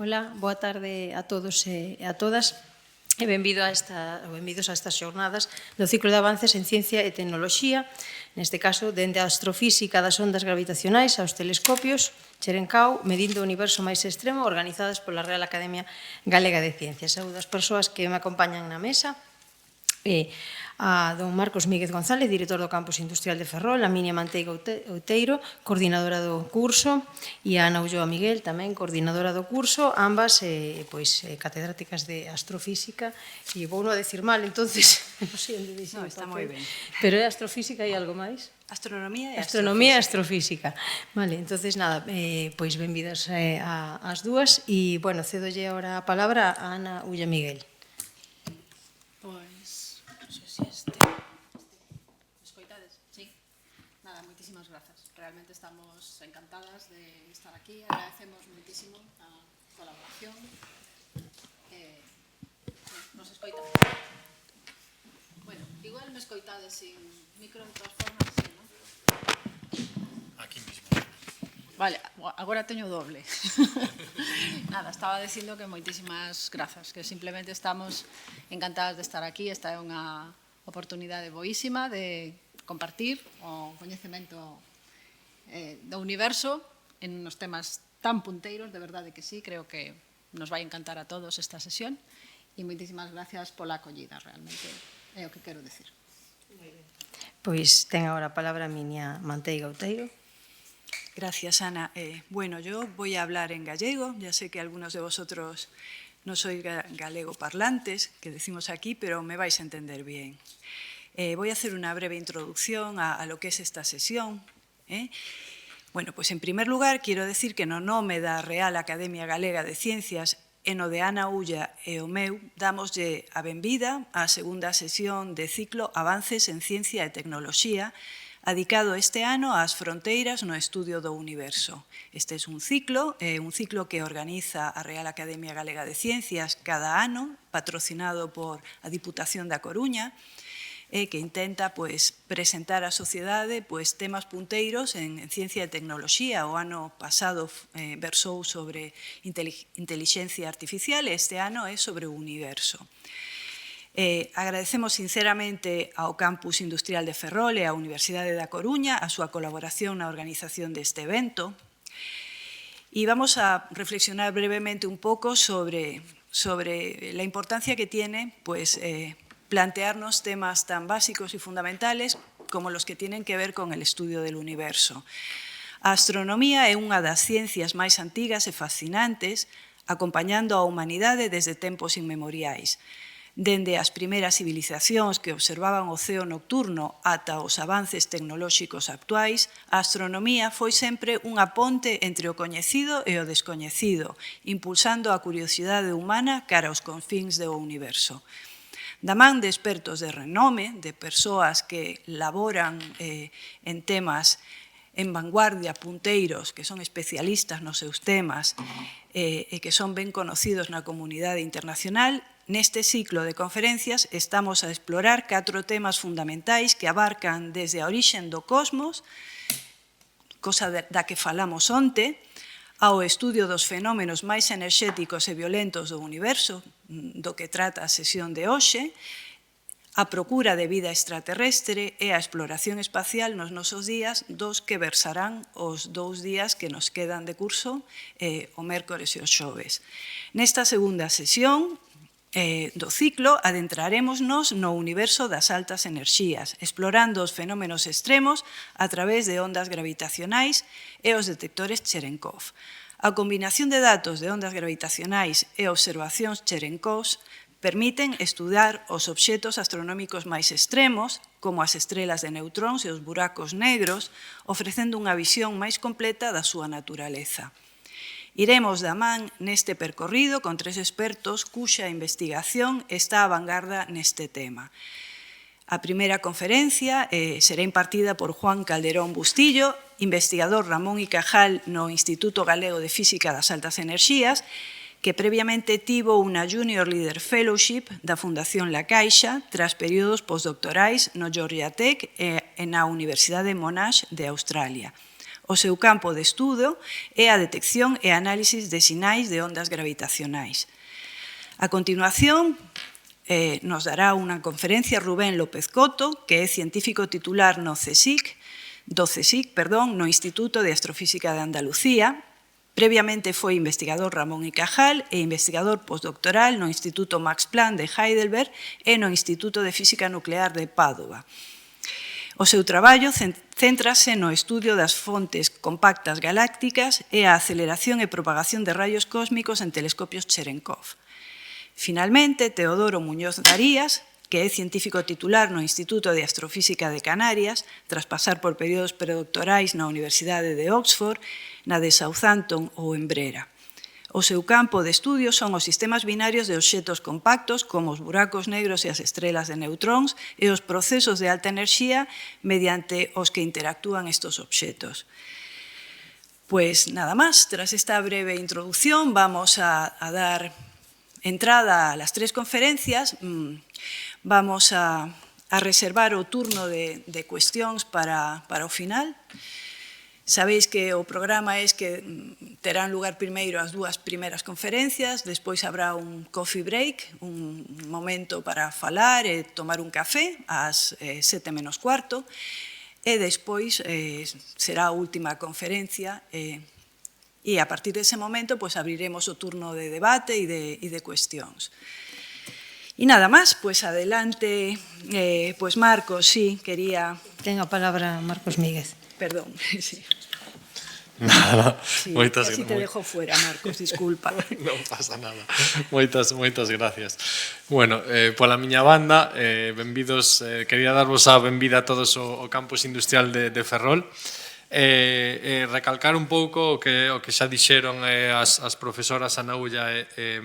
Ola, boa tarde a todos e a todas. E benvidos a estas xornadas do ciclo de avances en ciencia e tecnoloxía, neste caso, dende a astrofísica das ondas gravitacionais aos telescopios Cherenkov, medindo o universo máis extremo, organizadas pola Real Academia Galega de Ciencias. Saúdo as persoas que me acompañan na mesa, a don Marcos Míguez González, director do Campus Industrial de Ferrol, a Minia Manteiga Outeiro, coordinadora do curso, e a Ana Ulloa Miguel, tamén coordinadora do curso, ambas catedráticas de astrofísica, e vou non a decir mal, entonces, non sei onde dixen. No, está moi ben. Pero é astrofísica e algo máis? Astronomía e astrofísica. Astronomía e astrofísica. Vale, entonces nada, pois benvidas ás dúas, e, bueno, cedolle agora a palabra a Ana Ulloa Miguel. Moitísimas grazas. Realmente estamos encantadas de estar aquí. Agradecemos moitísimo a colaboración. Nos escoitan. Bueno, igual me escoitades sin micro de todas formas, sí, non? Aquí mismo. Vale, agora teño doble. Nada, estaba dicindo que moitísimas grazas, que simplemente estamos encantadas de estar aquí. Esta é unha oportunidade boísima de compartir o coñecemento do universo en uns temas tan punteiros, de verdade que sí, creo que nos vai encantar a todos esta sesión, e moitísimas gracias pola acollida, realmente é o que quero decir. Pois ten agora a palabra a Minia Manteiga Outeiro. Gracias, Ana. Bueno, yo voy a hablar en gallego. Ya sé que algunos de vosotros no sois galego parlantes, que decimos aquí, pero me vais a entender bien. Voy a hacer una breve introducción a lo que es esta sesión. Bueno, pues en primer lugar, quiero decir que no nome da Real Academia Galega de Ciencias e no de Ana Ulla e o meu, damoslle a benvida á segunda sesión de ciclo Avances en Ciencia e Tecnoloxía, adicado este ano ás fronteiras no estudio do universo. Este é un ciclo que organiza a Real Academia Galega de Ciencias cada ano, patrocinado por a Diputación da Coruña, que intenta presentar á sociedade temas punteiros en ciencia e tecnoloxía. O ano pasado versou sobre intelixencia artificial e este ano é sobre o universo. Agradecemos sinceramente ao Campus Industrial de Ferrol e á Universidade da Coruña a súa colaboración na organización deste evento. E vamos a reflexionar brevemente un pouco sobre la importancia que tiene plantearnos temas tan básicos y fundamentales como los que tienen que ver con el estudio del universo. A astronomía é unha das ciencias máis antigas e fascinantes, acompañando a humanidade desde tempos inmemoriais. Dende as primeiras civilizacións que observaban o ceo nocturno ata os avances tecnolóxicos actuais, a astronomía foi sempre unha ponte entre o coñecido e o descoñecido, impulsando a curiosidade humana cara aos confíns do universo. Da man de expertos de renome, de persoas que laboran en temas en vanguardia, punteiros, que son especialistas nos seus temas e que son ben conocidos na comunidade internacional, neste ciclo de conferencias estamos a explorar 4 temas fundamentais que abarcan desde a orixen do cosmos, cosa da que falamos onte, ao estudio dos fenómenos máis enerxéticos e violentos do universo, do que trata a sesión de hoxe, a procura de vida extraterrestre e a exploración espacial nos nosos días, dos que versarán os 2 días que nos quedan de curso, o mércores e os xoves. Nesta segunda sesión do ciclo, adentraremosnos no universo das altas enerxías, explorando os fenómenos extremos a través de ondas gravitacionais e os detectores Cherenkov. A combinación de datos de ondas gravitacionais e observacións Cherenkov permiten estudar os obxetos astronómicos máis extremos, como as estrelas de neutróns e os buracos negros, ofrecendo unha visión máis completa da súa naturaleza. Iremos da man neste percorrido con 3 expertos cuxa investigación está á vanguarda neste tema. A primeira conferencia será impartida por Juan Calderón Bustillo, investigador Ramón y Cajal no Instituto Galego de Física das Altas Enerxías, que previamente tivo unha Junior Leader Fellowship da Fundación La Caixa tras períodos postdoctorais no Georgia Tech e na Universidade Monash de Australia. O seu campo de estudo é a detección e análisis de sinais de ondas gravitacionais. A continuación, nos dará unha conferencia Rubén López Coto, que é científico titular no CSIC, no Instituto de Astrofísica de Andalucía. Previamente foi investigador Ramón y Cajal e investigador postdoctoral no Instituto Max Planck de Heidelberg e no Instituto de Física Nuclear de Padova. O seu traballo céntrase no estudio das fontes compactas galácticas e a aceleración e propagación de raios cósmicos en telescopios Cherenkov. Finalmente, Teodoro Muñoz Darías, que é científico titular no Instituto de Astrofísica de Canarias, tras pasar por períodos predoctorais na Universidade de Oxford, na de Southampton ou en Brera. O seu campo de estudio son os sistemas binarios de obxectos compactos, como os buracos negros e as estrelas de neutróns, e os procesos de alta enerxía mediante os que interactúan estes obxectos. Pois nada máis, tras esta breve introducción, vamos a dar entrada a las 3 conferencias. Vamos a reservar o turno de cuestións para o final. Sabéis que o programa é que terán lugar primeiro as 2 primeiras conferencias, despois habrá un coffee break, un momento para falar e tomar un café ás 7 menos cuarto, e despois será a última conferencia e a partir dese momento abriremos o turno de debate e de cuestións. E nada máis, pois adelante, pois Marcos, sí, quería... Ten a palabra Marcos Míguez. Perdón, sí. Nada, Sí, moitas así te dejo fuera, Marcos, disculpa. Non pasa nada. Moitas gracias. Bueno, pola miña banda, benvidos, quería darvos a benvida a todos ao campus industrial de Ferrol. Recalcar un pouco o que xa dixeron as profesoras Ana Ulla e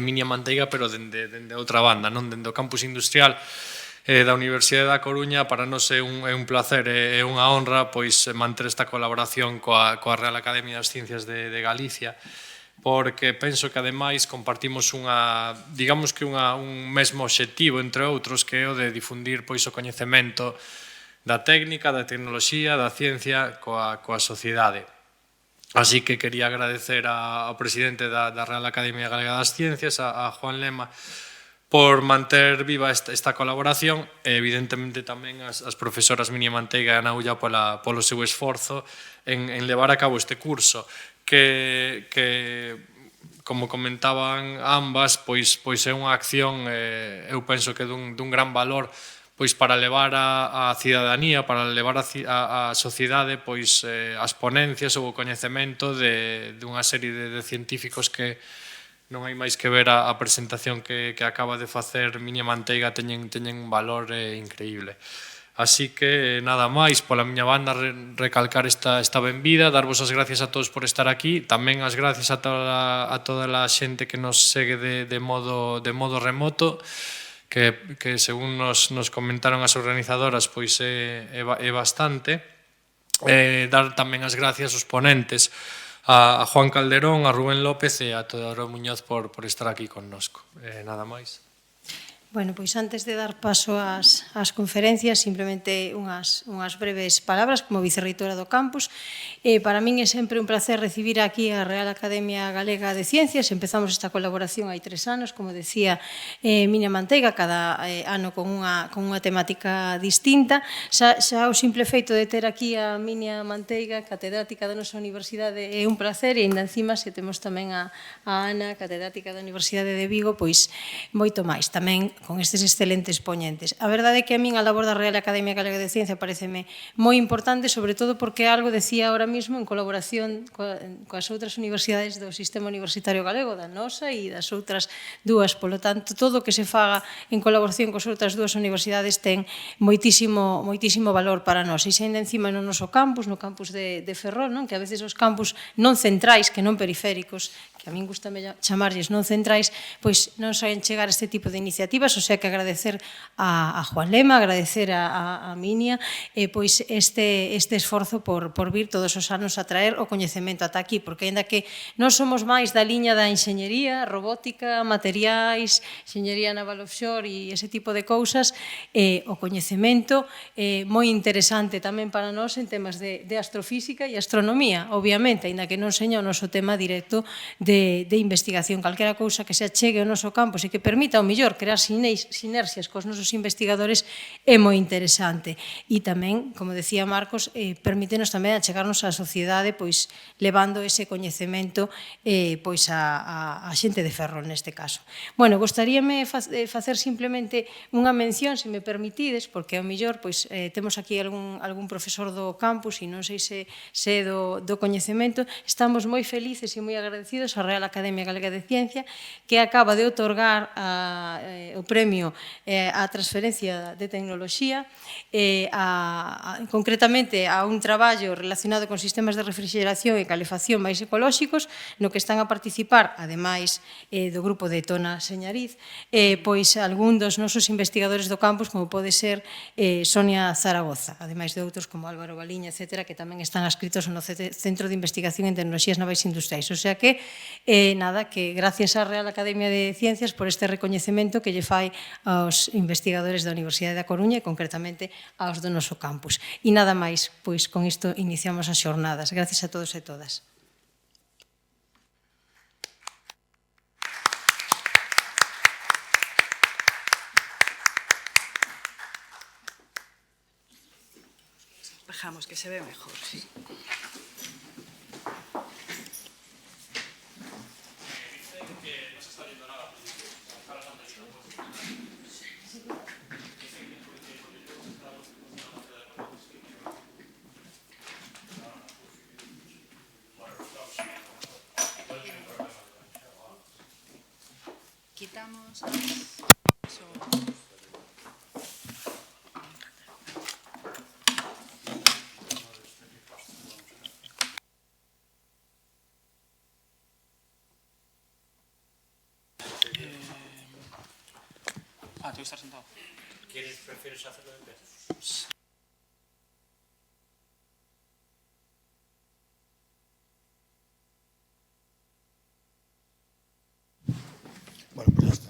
Minia Manteiga, pero dende outra banda, non dende o campus industrial da Universidade da Coruña. Para nós é un placer e unha honra manter esta colaboración coa Real Academia das Ciencias de Galicia, porque penso que ademais compartimos un mesmo obxectivo, entre outros, que é o de difundir o coñecemento da técnica, da tecnoloxía, da ciencia coa sociedade. Así que quería agradecer ao presidente da Real Academia Galega das Ciencias, a Juan Lema, por manter viva esta colaboración, e evidentemente tamén as profesoras Minia Manteiga e Ana Ulla polo seu esforzo en levar a cabo este curso, que como comentaban ambas, pois é unha acción, eu penso que dun gran valor, pois para levar a cidadanía, para levar a sociedade as ponencias ou o coñecemento dunha serie de científicos que non hai máis que ver a presentación que acaba de facer Minia Manteiga, teñen un valor increíble. Así que nada máis, pola miña banda recalcar esta benvida, darvos as gracias a todos por estar aquí, tamén as gracias a toda a xente que nos segue de modo remoto, que según nos comentaron as organizadoras, pois é bastante. Dar tamén as gracias aos ponentes, a Juan Calderón, a Rubén López e a Teodoro Muñoz por estar aquí connosco. Nada máis. Bueno, pois antes de dar paso ás conferencias, simplemente unhas breves palabras como vicerreitora do campus. Para min é sempre un placer recibir aquí a Real Academia Galega de Ciencias. Empezamos esta colaboración hai 3 anos, como decía Minia Manteiga, cada ano con unha temática distinta. Xa o simple feito de ter aquí a Minia Manteiga, catedrática da nosa universidade, é un placer, e ainda encima se temos tamén a Ana, catedrática da Universidade de Vigo, pois moito máis. Tamén con estes excelentes poñentes. A verdade é que a min a labor da Real Academia Galega de Ciencia pareceme moi importante, sobre todo porque algo decía ahora mismo en colaboración coas outras universidades do sistema universitario galego, da nosa e das outras 2. Polo tanto, todo o que se faga en colaboración coas outras 2 universidades ten moitísimo valor para nós. E xa ainda encima no noso campus, no campus de Ferrol, que a veces os campus non centrais, que non periféricos, que a min gusta chamarlles non centrais, pois non saen chegar este tipo de iniciativas, iniciativas, o sea que agradecer a Juan Lema, agradecer a Minia pois este esforzo por vir todos os anos a traer o coñecemento ata aquí, porque aínda que non somos máis da liña da enxeñería, robótica, materiais, enxeñería naval offshore e ese tipo de cousas, o coñecemento moi interesante tamén para nós en temas de astrofísica e astronomía, obviamente, aínda que non seña o noso tema directo de investigación. Calquera cousa que se achegue ao noso campus e que permita, ao mellor, crear sinerxias cos nosos investigadores é moi interesante. E tamén, como decía Marcos, permítenos tamén achegarnos á sociedade pois levando ese coñecemento pois a xente de Ferrol neste caso. Bueno, gostaríame facer simplemente unha mención, se me permitides, porque ao mellor pois temos aquí algún profesor do campus e non sei se é do coñecemento. Estamos moi felices e moi agradecidos á Real Academia Galega de Ciencia, que acaba de outorgar o premio á transferencia de tecnoloxía, concretamente a un traballo relacionado con sistemas de refrigeración e calefacción máis ecolóxicos, no que están a participar, ademais do grupo de Tona Señariz, pois algún dos nosos investigadores do campus, como pode ser Sonia Zaragoza, ademais de outros como Álvaro Baliña, etc., que tamén están adscritos no Centro de Investigación en Tecnoloxías Navais Industriais. O sea que, nada, que gracias á Real Academia de Ciencias por este recoñecemento que lle fai aos investigadores da Universidade da Coruña e concretamente aos do noso campus. E nada máis, pois con isto iniciamos as xornadas. Gracias a todos e todas. Bajamos, que se ve mejor, sí. Quitamos... tengo que estar sentado. ¿Prefieres hacerlo de pie? Bueno, pues ya está.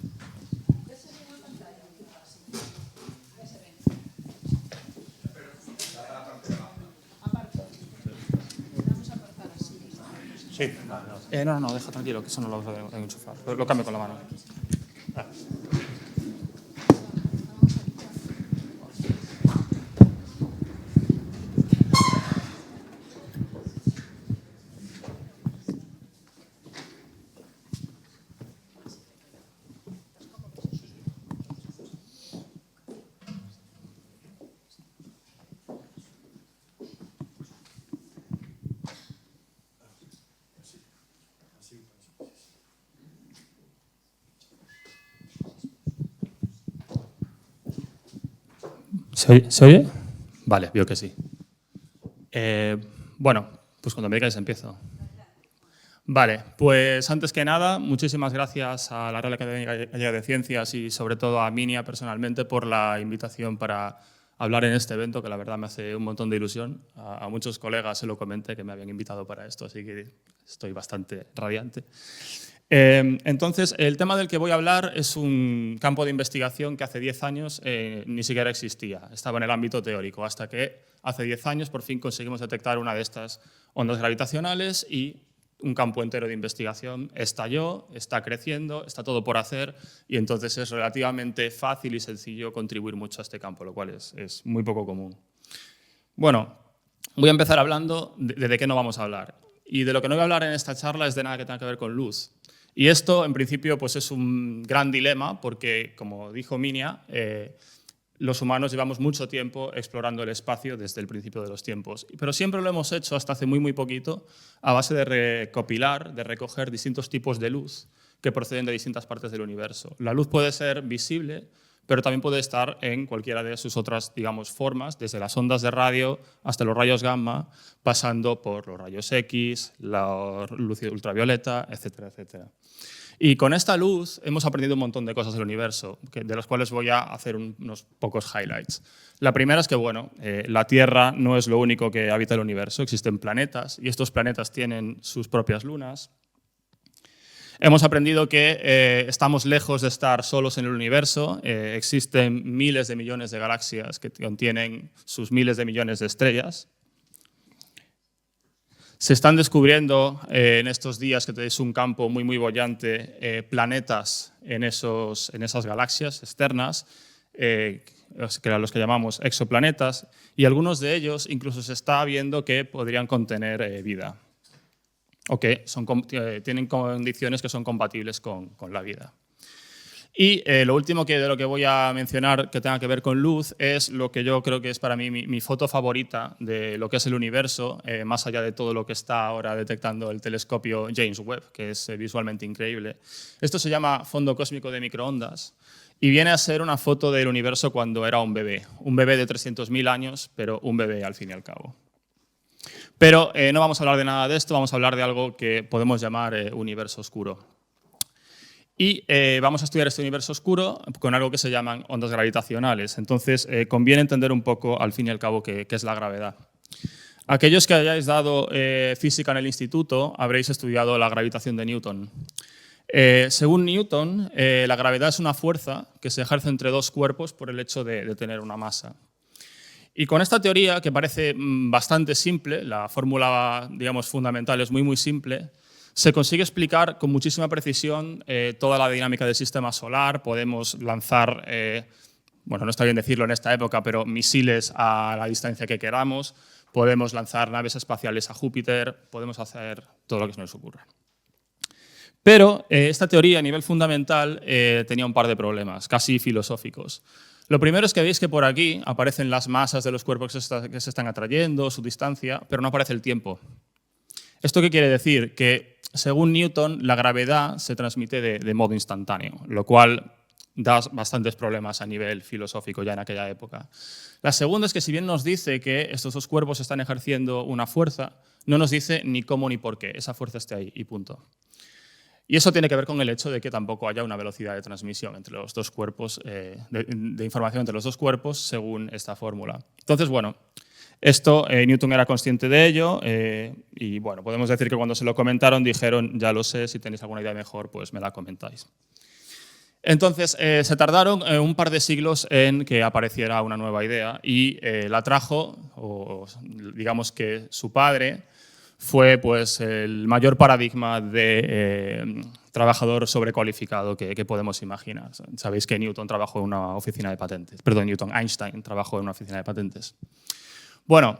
Sí. No, deja tranquilo, que eso no lo vamos a enchufar. Lo cambio con la mano. ¿Se oye? Vale, veo que sí. Bueno, pues cuando me digáis empiezo. Vale, pues antes que nada, muchísimas gracias a la Real Academia Gallega de Ciencias y sobre todo a Minia personalmente por la invitación para hablar en este evento, que la verdad me hace un montón de ilusión. A muchos colegas se lo comenté que me habían invitado para esto, así que estoy bastante radiante. Entonces, el tema del que voy a hablar es un campo de investigación que hace 10 años ni siquiera existía. Estaba en el ámbito teórico, hasta que hace 10 años por fin conseguimos detectar una de estas ondas gravitacionales y un campo entero de investigación estalló, está creciendo, está todo por hacer y entonces es relativamente fácil y sencillo contribuir mucho a este campo, lo cual es muy poco común. Bueno, voy a empezar hablando de qué no vamos a hablar. Y de lo que no voy a hablar en esta charla es de nada que tenga que ver con luz. Y esto, en principio, pues es un gran dilema porque, como dijo Minia, los humanos llevamos mucho tiempo explorando el espacio desde el principio de los tiempos. Pero siempre lo hemos hecho, hasta hace muy poquito, a base de recopilar, de recoger distintos tipos de luz que proceden de distintas partes del universo. La luz puede ser visible, pero también puede estar en cualquiera de sus otras, digamos, formas, desde las ondas de radio hasta los rayos gamma, pasando por los rayos X, la luz ultravioleta, etcétera, etcétera. Y con esta luz hemos aprendido un montón de cosas del universo, de las cuales voy a hacer unos pocos highlights. La primera es que, bueno, la Tierra no es lo único que habita el universo, existen planetas y estos planetas tienen sus propias lunas. Hemos aprendido que estamos lejos de estar solos en el universo, existen miles de millones de galaxias que contienen sus miles de millones de estrellas. Se están descubriendo en estos días, que tenéis un campo muy, muy bollante, planetas en esas galaxias externas, que eran los que llamamos exoplanetas, y algunos de ellos incluso se está viendo que podrían contener vida, o que tienen condiciones que son compatibles con la vida. Y lo último de lo que voy a mencionar que tenga que ver con luz es lo que yo creo que es para mí mi foto favorita de lo que es el universo, más allá de todo lo que está ahora detectando el telescopio James Webb, que es visualmente increíble. Esto se llama fondo cósmico de microondas y viene a ser una foto del universo cuando era un bebé de 300.000 años, pero un bebé al fin y al cabo. Pero no vamos a hablar de nada de esto, vamos a hablar de algo que podemos llamar universo oscuro. Y vamos a estudiar este universo oscuro con algo que se llaman ondas gravitacionales. Entonces, conviene entender un poco, al fin y al cabo, qué es la gravedad. Aquellos que hayáis dado física en el instituto, habréis estudiado la gravitación de Newton. Según Newton, la gravedad es una fuerza que se ejerce entre dos cuerpos por el hecho de tener una masa. Y con esta teoría, que parece bastante simple, la fórmula, digamos, fundamental es muy, muy simple, se consigue explicar con muchísima precisión toda la dinámica del sistema solar. Podemos lanzar, bueno, no está bien decirlo en esta época, pero misiles a la distancia que queramos, podemos lanzar naves espaciales a Júpiter, podemos hacer todo lo que se nos ocurra. Pero esta teoría a nivel fundamental tenía un par de problemas, casi filosóficos. Lo primero es que veis que por aquí aparecen las masas de los cuerpos que se están atrayendo, su distancia, pero no aparece el tiempo. ¿Esto qué quiere decir? Que según Newton, la gravedad se transmite de modo instantáneo, lo cual da bastantes problemas a nivel filosófico ya en aquella época. La segunda es que si bien nos dice que estos dos cuerpos están ejerciendo una fuerza, no nos dice ni cómo ni por qué, esa fuerza esté ahí y punto. Y eso tiene que ver con el hecho de que tampoco haya una velocidad de transmisión entre los dos cuerpos, de información entre los dos cuerpos según esta fórmula. Entonces, bueno, esto Newton era consciente de ello y bueno, podemos decir que cuando se lo comentaron dijeron, ya lo sé, si tenéis alguna idea mejor, pues me la comentáis. Entonces, se tardaron un par de siglos en que apareciera una nueva idea y la trajo, o digamos que su padre fue pues, el mayor paradigma de trabajador sobrecualificado que podemos imaginar. Sabéis que Newton trabajó en una oficina de patentes, perdón, Einstein trabajó en una oficina de patentes. Bueno,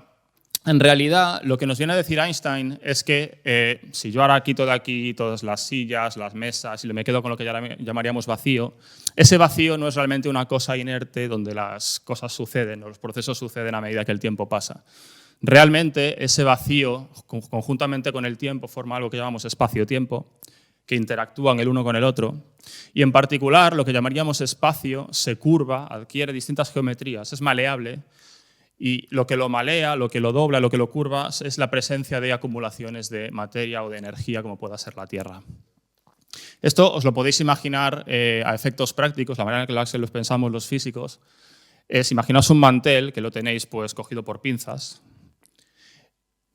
en realidad lo que nos viene a decir Einstein es que si yo ahora quito de aquí todas las sillas, las mesas y me quedo con lo que llamaríamos vacío, ese vacío no es realmente una cosa inerte donde las cosas suceden o los procesos suceden a medida que el tiempo pasa. Realmente ese vacío, conjuntamente con el tiempo, forma algo que llamamos espacio-tiempo, que interactúan el uno con el otro. Y en particular, lo que llamaríamos espacio se curva, adquiere distintas geometrías, es maleable. Y lo que lo malea, lo que lo dobla, lo que lo curva, es la presencia de acumulaciones de materia o de energía, como pueda ser la Tierra. Esto os lo podéis imaginar a efectos prácticos, la manera en la que lo pensamos los físicos, es imaginaos un mantel que lo tenéis pues, cogido por pinzas,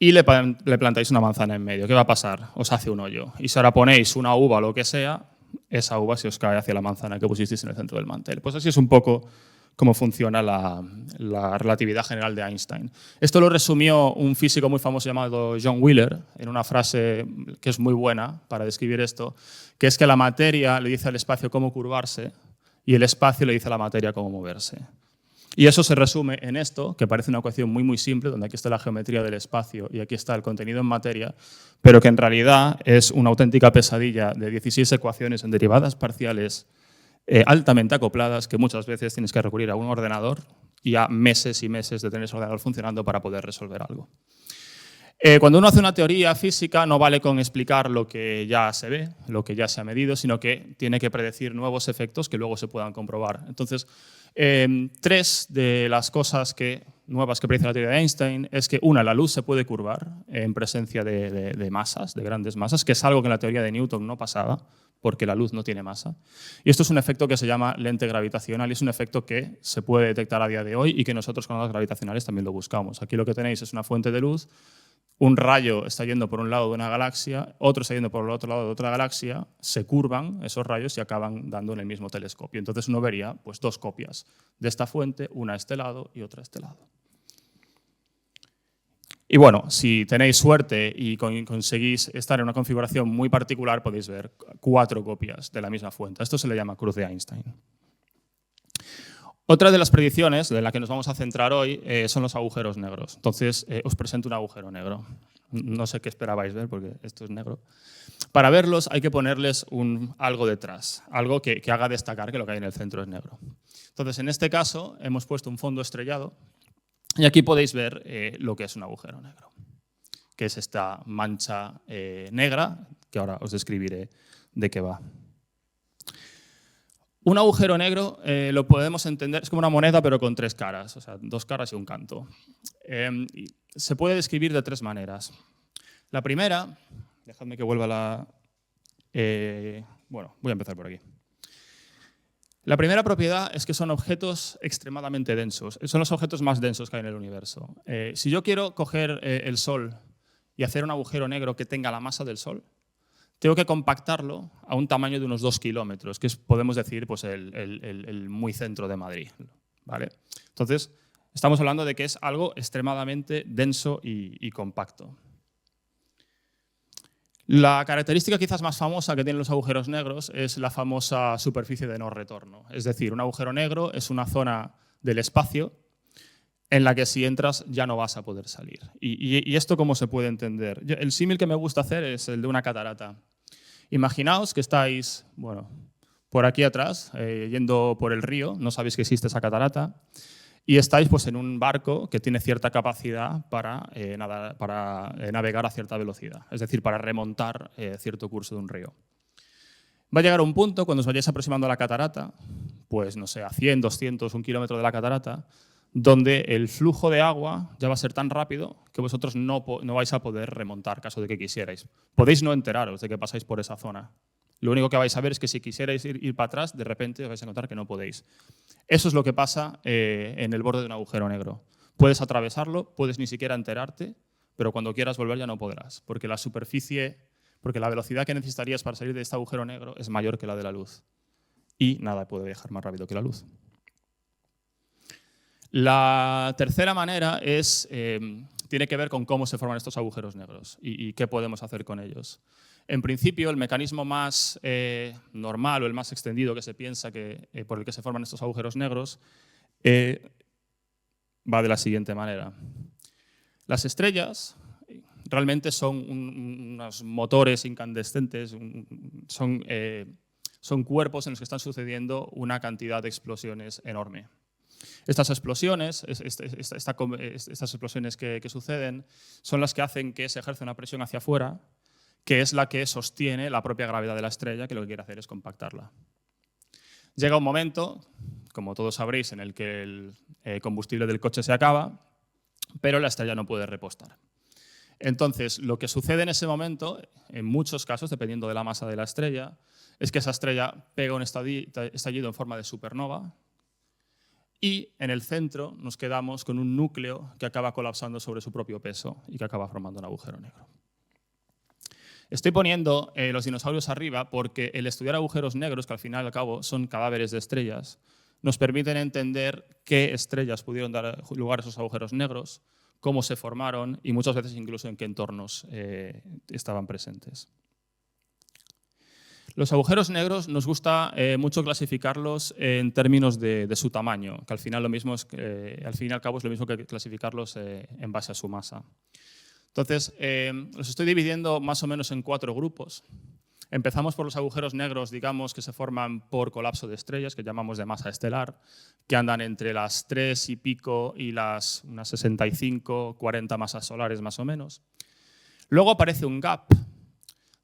y le plantáis una manzana en medio. ¿Qué va a pasar? Os hace un hoyo. Y si ahora ponéis una uva o lo que sea, esa uva se os cae hacia la manzana que pusisteis en el centro del mantel. Pues así es un poco cómo funciona la relatividad general de Einstein. Esto lo resumió un físico muy famoso llamado John Wheeler en una frase que es muy buena para describir esto, que es que la materia le dice al espacio cómo curvarse y el espacio le dice a la materia cómo moverse. Y eso se resume en esto, que parece una ecuación muy, muy simple, donde aquí está la geometría del espacio y aquí está el contenido en materia, pero que en realidad es una auténtica pesadilla de 16 ecuaciones en derivadas parciales altamente acopladas, que muchas veces tienes que recurrir a un ordenador y a meses y meses de tener ese ordenador funcionando para poder resolver algo. Cuando uno hace una teoría física no vale con explicar lo que ya se ve, lo que ya se ha medido, sino que tiene que predecir nuevos efectos que luego se puedan comprobar. Entonces, 3 de las cosas nuevas que predice la teoría de Einstein es que, una, la luz se puede curvar en presencia de masas, de grandes masas, que es algo que en la teoría de Newton no pasaba, porque la luz no tiene masa. Y esto es un efecto que se llama lente gravitacional y es un efecto que se puede detectar a día de hoy y que nosotros con ondas gravitacionales también lo buscamos. Aquí lo que tenéis es una fuente de luz, un rayo está yendo por un lado de una galaxia, otro está yendo por el otro lado de otra galaxia, se curvan esos rayos y acaban dando en el mismo telescopio. Entonces uno vería pues, 2 copias de esta fuente, una a este lado y otra a este lado. Y bueno, si tenéis suerte y conseguís estar en una configuración muy particular, podéis ver 4 copias de la misma fuente. Esto se le llama cruz de Einstein. Otra de las predicciones de la que nos vamos a centrar hoy son los agujeros negros. Entonces, os presento un agujero negro. No sé qué esperabais ver porque esto es negro. Para verlos hay que ponerles algo detrás, algo que haga destacar que lo que hay en el centro es negro. Entonces, en este caso, hemos puesto un fondo estrellado y aquí podéis ver lo que es un agujero negro, que es esta mancha negra, que ahora os describiré de qué va. Un agujero negro lo podemos entender, es como una moneda pero con 3 caras, o sea, 2 caras y un canto. Se puede describir de 3 maneras. La primera, dejadme que vuelva la... bueno, voy a empezar por aquí. La primera propiedad es que son objetos extremadamente densos. Son los objetos más densos que hay en el universo. Si yo quiero coger el Sol y hacer un agujero negro que tenga la masa del Sol, tengo que compactarlo a un tamaño de unos 2 kilómetros, que es, podemos decir, pues el muy centro de Madrid, ¿vale? Entonces, estamos hablando de que es algo extremadamente denso y compacto. La característica quizás más famosa que tienen los agujeros negros es la famosa superficie de no retorno. Es decir, un agujero negro es una zona del espacio en la que si entras ya no vas a poder salir. ¿Y esto cómo se puede entender? El símil que me gusta hacer es el de una catarata. Imaginaos que estáis, bueno, por aquí atrás, yendo por el río, no sabéis que existe esa catarata, y estáis pues, en un barco que tiene cierta capacidad para navegar a cierta velocidad, es decir, para remontar cierto curso de un río. Va a llegar un punto, cuando os vayáis aproximando a la catarata, pues no sé, a 100, 200, 1 kilómetro de la catarata, donde el flujo de agua ya va a ser tan rápido que vosotros no vais a poder remontar, caso de que quisierais. Podéis no enteraros de que pasáis por esa zona. Lo único que vais a ver es que si quisierais ir para atrás, de repente os vais a encontrar que no podéis. Eso es lo que pasa en el borde de un agujero negro. Puedes atravesarlo, puedes ni siquiera enterarte, pero cuando quieras volver ya no podrás, porque la velocidad que necesitarías para salir de este agujero negro es mayor que la de la luz. Y nada puede viajar más rápido que la luz. La tercera manera tiene que ver con cómo se forman estos agujeros negros y qué podemos hacer con ellos. En principio, el mecanismo más normal o el más extendido que se piensa por el que se forman estos agujeros negros va de la siguiente manera. Las estrellas realmente son unos motores incandescentes, son cuerpos en los que están sucediendo una cantidad de explosiones enorme. Estas explosiones, estas explosiones que suceden son las que hacen que se ejerza una presión hacia afuera, que es la que sostiene la propia gravedad de la estrella, que lo que quiere hacer es compactarla. Llega un momento, como todos sabréis, en el que el combustible del coche se acaba, pero la estrella no puede repostar. Entonces, lo que sucede en ese momento, en muchos casos, dependiendo de la masa de la estrella, es que esa estrella pega un estallido en forma de supernova, y en el centro nos quedamos con un núcleo que acaba colapsando sobre su propio peso y que acaba formando un agujero negro. Estoy poniendo los dinosaurios arriba porque el estudiar agujeros negros, que al final y al cabo son cadáveres de estrellas, nos permiten entender qué estrellas pudieron dar lugar a esos agujeros negros, cómo se formaron y muchas veces incluso en qué entornos estaban presentes. Los agujeros negros nos gusta mucho clasificarlos en términos de su tamaño, que al final al fin y al cabo es lo mismo que clasificarlos en base a su masa. Entonces, los estoy dividiendo más o menos en 4 grupos. Empezamos por los agujeros negros, digamos, que se forman por colapso de estrellas, que llamamos de masa estelar, que andan entre las 3 y pico y unas 65, 40 masas solares más o menos. Luego aparece un gap,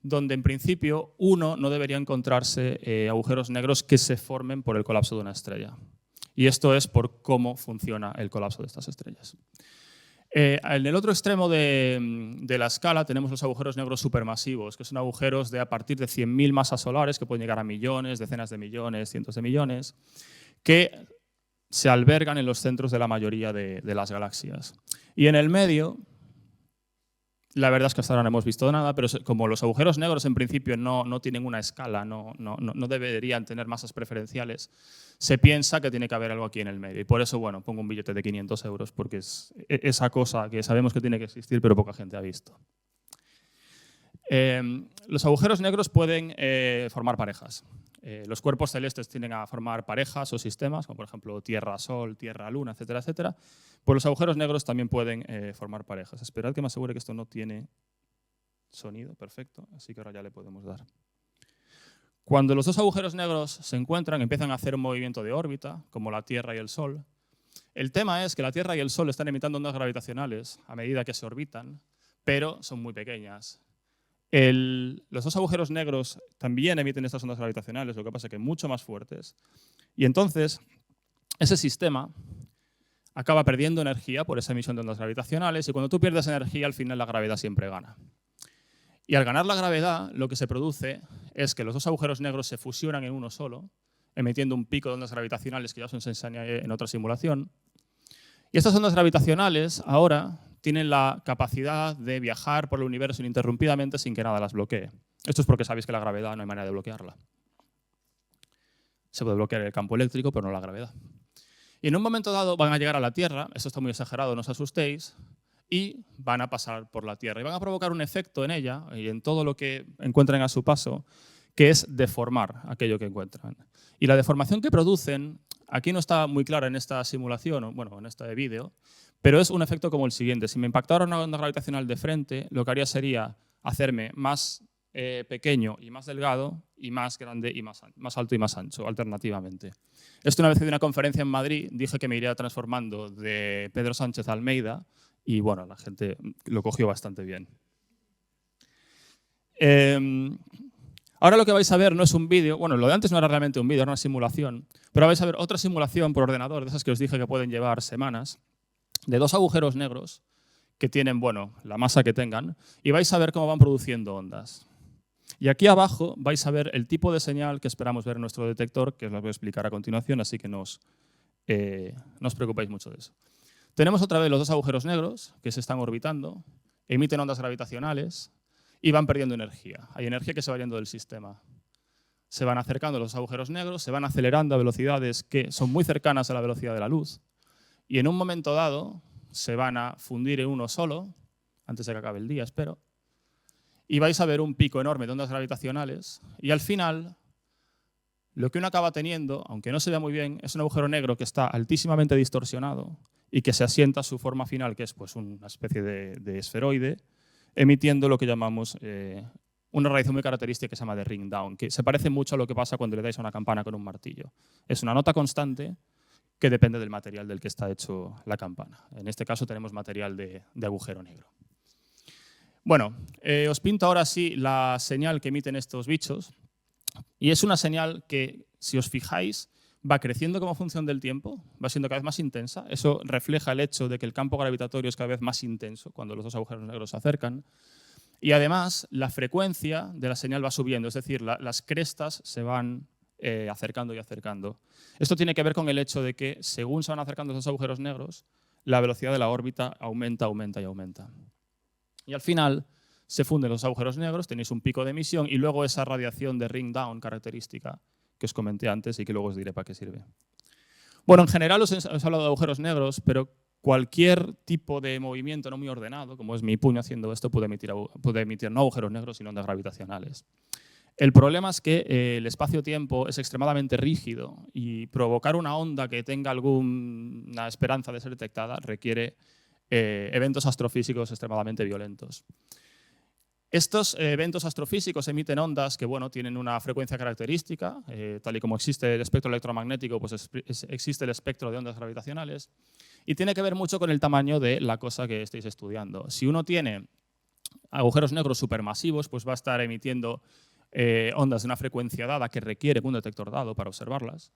donde en principio uno no debería encontrarse agujeros negros que se formen por el colapso de una estrella. Y esto es por cómo funciona el colapso de estas estrellas. En el otro extremo de la escala tenemos los agujeros negros supermasivos, que son agujeros de a partir de 100.000 masas solares, que pueden llegar a millones, decenas de millones, cientos de millones, que se albergan en los centros de la mayoría de las galaxias. Y en el medio, la verdad es que hasta ahora no hemos visto nada, pero como los agujeros negros en principio no tienen una escala, no deberían tener masas preferenciales, se piensa que tiene que haber algo aquí en el medio. Y por eso, bueno, pongo un billete de 500 euros, porque es esa cosa que sabemos que tiene que existir, pero poca gente ha visto. Los agujeros negros pueden formar parejas. Los cuerpos celestes tienden a formar parejas o sistemas, como por ejemplo Tierra-Sol, Tierra-Luna, etcétera, etcétera. Pues los agujeros negros también pueden formar parejas. Esperad que me asegure que esto no tiene sonido, perfecto, así que ahora ya le podemos dar. Cuando los dos agujeros negros se encuentran, empiezan a hacer un movimiento de órbita, como la Tierra y el Sol. El tema es que la Tierra y el Sol están emitiendo ondas gravitacionales a medida que se orbitan, pero son muy pequeñas. Los dos agujeros negros también emiten estas ondas gravitacionales, lo que pasa es que mucho más fuertes. Y entonces, ese sistema acaba perdiendo energía por esa emisión de ondas gravitacionales, y cuando tú pierdes energía, al final la gravedad siempre gana. Y al ganar la gravedad, lo que se produce es que los dos agujeros negros se fusionan en uno solo, emitiendo un pico de ondas gravitacionales que ya os enseñé en otra simulación. Y estas ondas gravitacionales ahora tienen la capacidad de viajar por el universo ininterrumpidamente sin que nada las bloquee. Esto es porque sabéis que la gravedad no hay manera de bloquearla. Se puede bloquear el campo eléctrico, pero no la gravedad. Y en un momento dado van a llegar a la Tierra, esto está muy exagerado, no os asustéis, y van a pasar por la Tierra. Y van a provocar un efecto en ella y en todo lo que encuentren a su paso, que es deformar aquello que encuentran. Y la deformación que producen, aquí no está muy clara en esta simulación, bueno, en este vídeo, pero es un efecto como el siguiente. Si me impactara una onda gravitacional de frente, lo que haría sería hacerme más pequeño y más delgado, y más grande y más alto y más ancho, alternativamente. Esto una vez de una conferencia en Madrid dije que me iría transformando de Pedro Sánchez a Almeida, y bueno, la gente lo cogió bastante bien. Ahora lo que vais a ver no es un vídeo, bueno, lo de antes no era realmente un vídeo, era una simulación, pero vais a ver otra simulación por ordenador, de esas que os dije que pueden llevar semanas, de dos agujeros negros que tienen, bueno, la masa que tengan, y vais a ver cómo van produciendo ondas. Y aquí abajo vais a ver el tipo de señal que esperamos ver en nuestro detector, que os lo voy a explicar a continuación, así que no os preocupéis mucho de eso. Tenemos otra vez los dos agujeros negros que se están orbitando, emiten ondas gravitacionales y van perdiendo energía. Hay energía que se va yendo del sistema. Se van acercando los agujeros negros, se van acelerando a velocidades que son muy cercanas a la velocidad de la luz, y en un momento dado se van a fundir en uno solo, antes de que acabe el día, espero, y vais a ver un pico enorme de ondas gravitacionales, y al final lo que uno acaba teniendo, aunque no se vea muy bien, es un agujero negro que está altísimamente distorsionado y que se asienta a su forma final, que es pues, una especie de esferoide, emitiendo lo que llamamos una radiación muy característica que se llama de ring down, que se parece mucho a lo que pasa cuando le dais a una campana con un martillo. Es una nota constante que depende del material del que está hecho la campana. En este caso tenemos material de agujero negro. Bueno, os pinto ahora sí la señal que emiten estos bichos, y es una señal que, si os fijáis, va creciendo como función del tiempo, va siendo cada vez más intensa. Eso refleja el hecho de que el campo gravitatorio es cada vez más intenso cuando los dos agujeros negros se acercan. Y además, la frecuencia de la señal va subiendo, es decir, las crestas se van acercando y acercando. Esto tiene que ver con el hecho de que, según se van acercando esos agujeros negros, la velocidad de la órbita aumenta, aumenta y aumenta. Y al final se funden los agujeros negros, tenéis un pico de emisión y luego esa radiación de ring down característica que os comenté antes y que luego os diré para qué sirve. Bueno, en general os he hablado de agujeros negros, pero cualquier tipo de movimiento no muy ordenado, como es mi puño haciendo esto, puede emitir no agujeros negros, sino ondas gravitacionales. El problema es que el espacio-tiempo es extremadamente rígido y provocar una onda que tenga alguna esperanza de ser detectada requiere eventos astrofísicos extremadamente violentos. Estos eventos astrofísicos emiten ondas que bueno, tienen una frecuencia característica, tal y como existe el espectro electromagnético, pues existe el espectro de ondas gravitacionales, y tiene que ver mucho con el tamaño de la cosa que estáis estudiando. Si uno tiene agujeros negros supermasivos, pues va a estar emitiendo ondas de una frecuencia dada que requiere un detector dado para observarlas.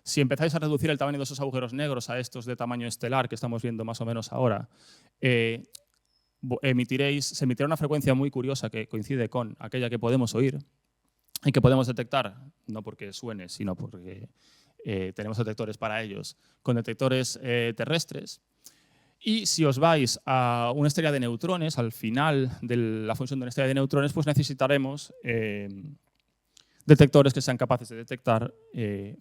Si empezáis a reducir el tamaño de esos agujeros negros a estos de tamaño estelar que estamos viendo más o menos ahora, se emitirá una frecuencia muy curiosa que coincide con aquella que podemos oír y que podemos detectar, no porque suene, sino porque tenemos detectores para ellos, con detectores terrestres. Y si os vais a una estrella de neutrones, al final de la función de una estrella de neutrones, pues necesitaremos detectores que sean capaces de detectar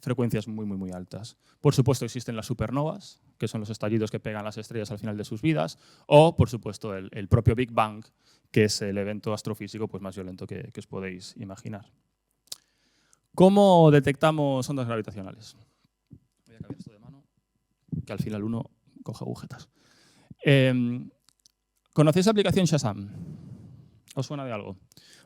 frecuencias muy, muy, muy altas. Por supuesto, existen las supernovas, que son los estallidos que pegan las estrellas al final de sus vidas, o, por supuesto, el propio Big Bang, que es el evento astrofísico pues, más violento que os podéis imaginar. ¿Cómo detectamos ondas gravitacionales? Voy a cambiar esto de mano, que al final uno coge agujetas. ¿Conocéis la aplicación Shazam? ¿Os suena de algo?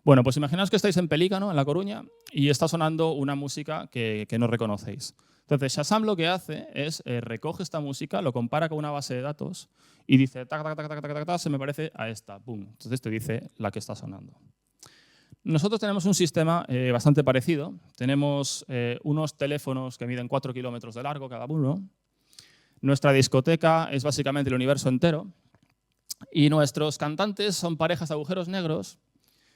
Bueno, pues imaginaos que estáis en Pelícano, en La Coruña, y está sonando una música que no reconocéis. Entonces, Shazam lo que hace es recoge esta música, lo compara con una base de datos y dice, tac, tac, tac, tac, tac, tac, se me parece a esta, pum. Entonces te dice la que está sonando. Nosotros tenemos un sistema bastante parecido. Tenemos unos teléfonos que miden 4 kilómetros de largo cada uno. Nuestra discoteca es básicamente el universo entero. Y nuestros cantantes son parejas de agujeros negros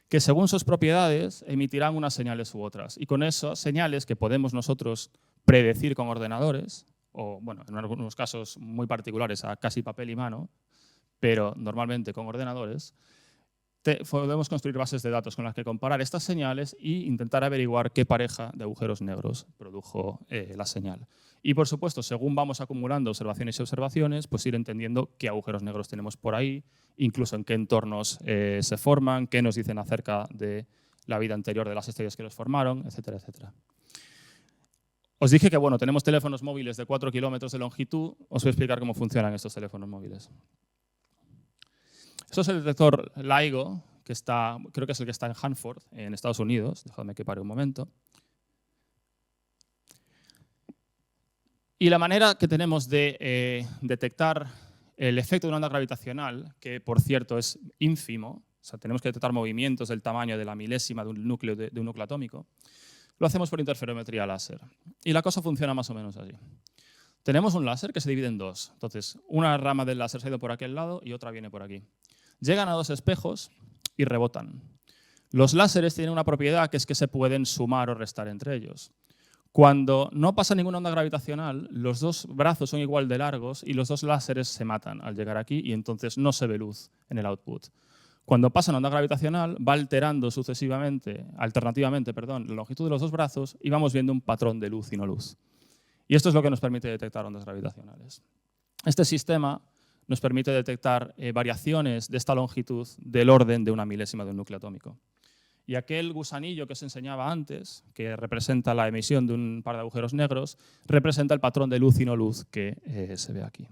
que según sus propiedades emitirán unas señales u otras. Y con esas señales que podemos nosotros predecir con ordenadores, o bueno, en algunos casos muy particulares a casi papel y mano, pero normalmente con ordenadores, podemos construir bases de datos con las que comparar estas señales e intentar averiguar qué pareja de agujeros negros produjo la señal. Y por supuesto, según vamos acumulando observaciones y observaciones, pues ir entendiendo qué agujeros negros tenemos por ahí, incluso en qué entornos se forman, qué nos dicen acerca de la vida anterior de las estrellas que los formaron, etcétera, etcétera. Os dije que bueno, tenemos teléfonos móviles de 4 kilómetros de longitud. Os voy a explicar cómo funcionan estos teléfonos móviles. Esto es el detector LIGO, que creo que es el que está en Hanford, en Estados Unidos. Dejadme que pare un momento. Y la manera que tenemos de detectar el efecto de una onda gravitacional, que por cierto es ínfimo, o sea, tenemos que detectar movimientos del tamaño de la milésima de un núcleo atómico, lo hacemos por interferometría láser. Y la cosa funciona más o menos así. Tenemos un láser que se divide en dos. Entonces, una rama del láser se ha ido por aquel lado y otra viene por aquí. Llegan a dos espejos y rebotan. Los láseres tienen una propiedad que es que se pueden sumar o restar entre ellos. Cuando no pasa ninguna onda gravitacional, los dos brazos son igual de largos y los dos láseres se matan al llegar aquí y entonces no se ve luz en el output. Cuando pasa una onda gravitacional, va alterando alternativamente, la longitud de los dos brazos y vamos viendo un patrón de luz y no luz. Y esto es lo que nos permite detectar ondas gravitacionales. Este sistema nos permite detectar variaciones de esta longitud del orden de una milésima de un núcleo atómico. Y aquel gusanillo que os enseñaba antes, que representa la emisión de un par de agujeros negros, representa el patrón de luz y no luz que se ve aquí.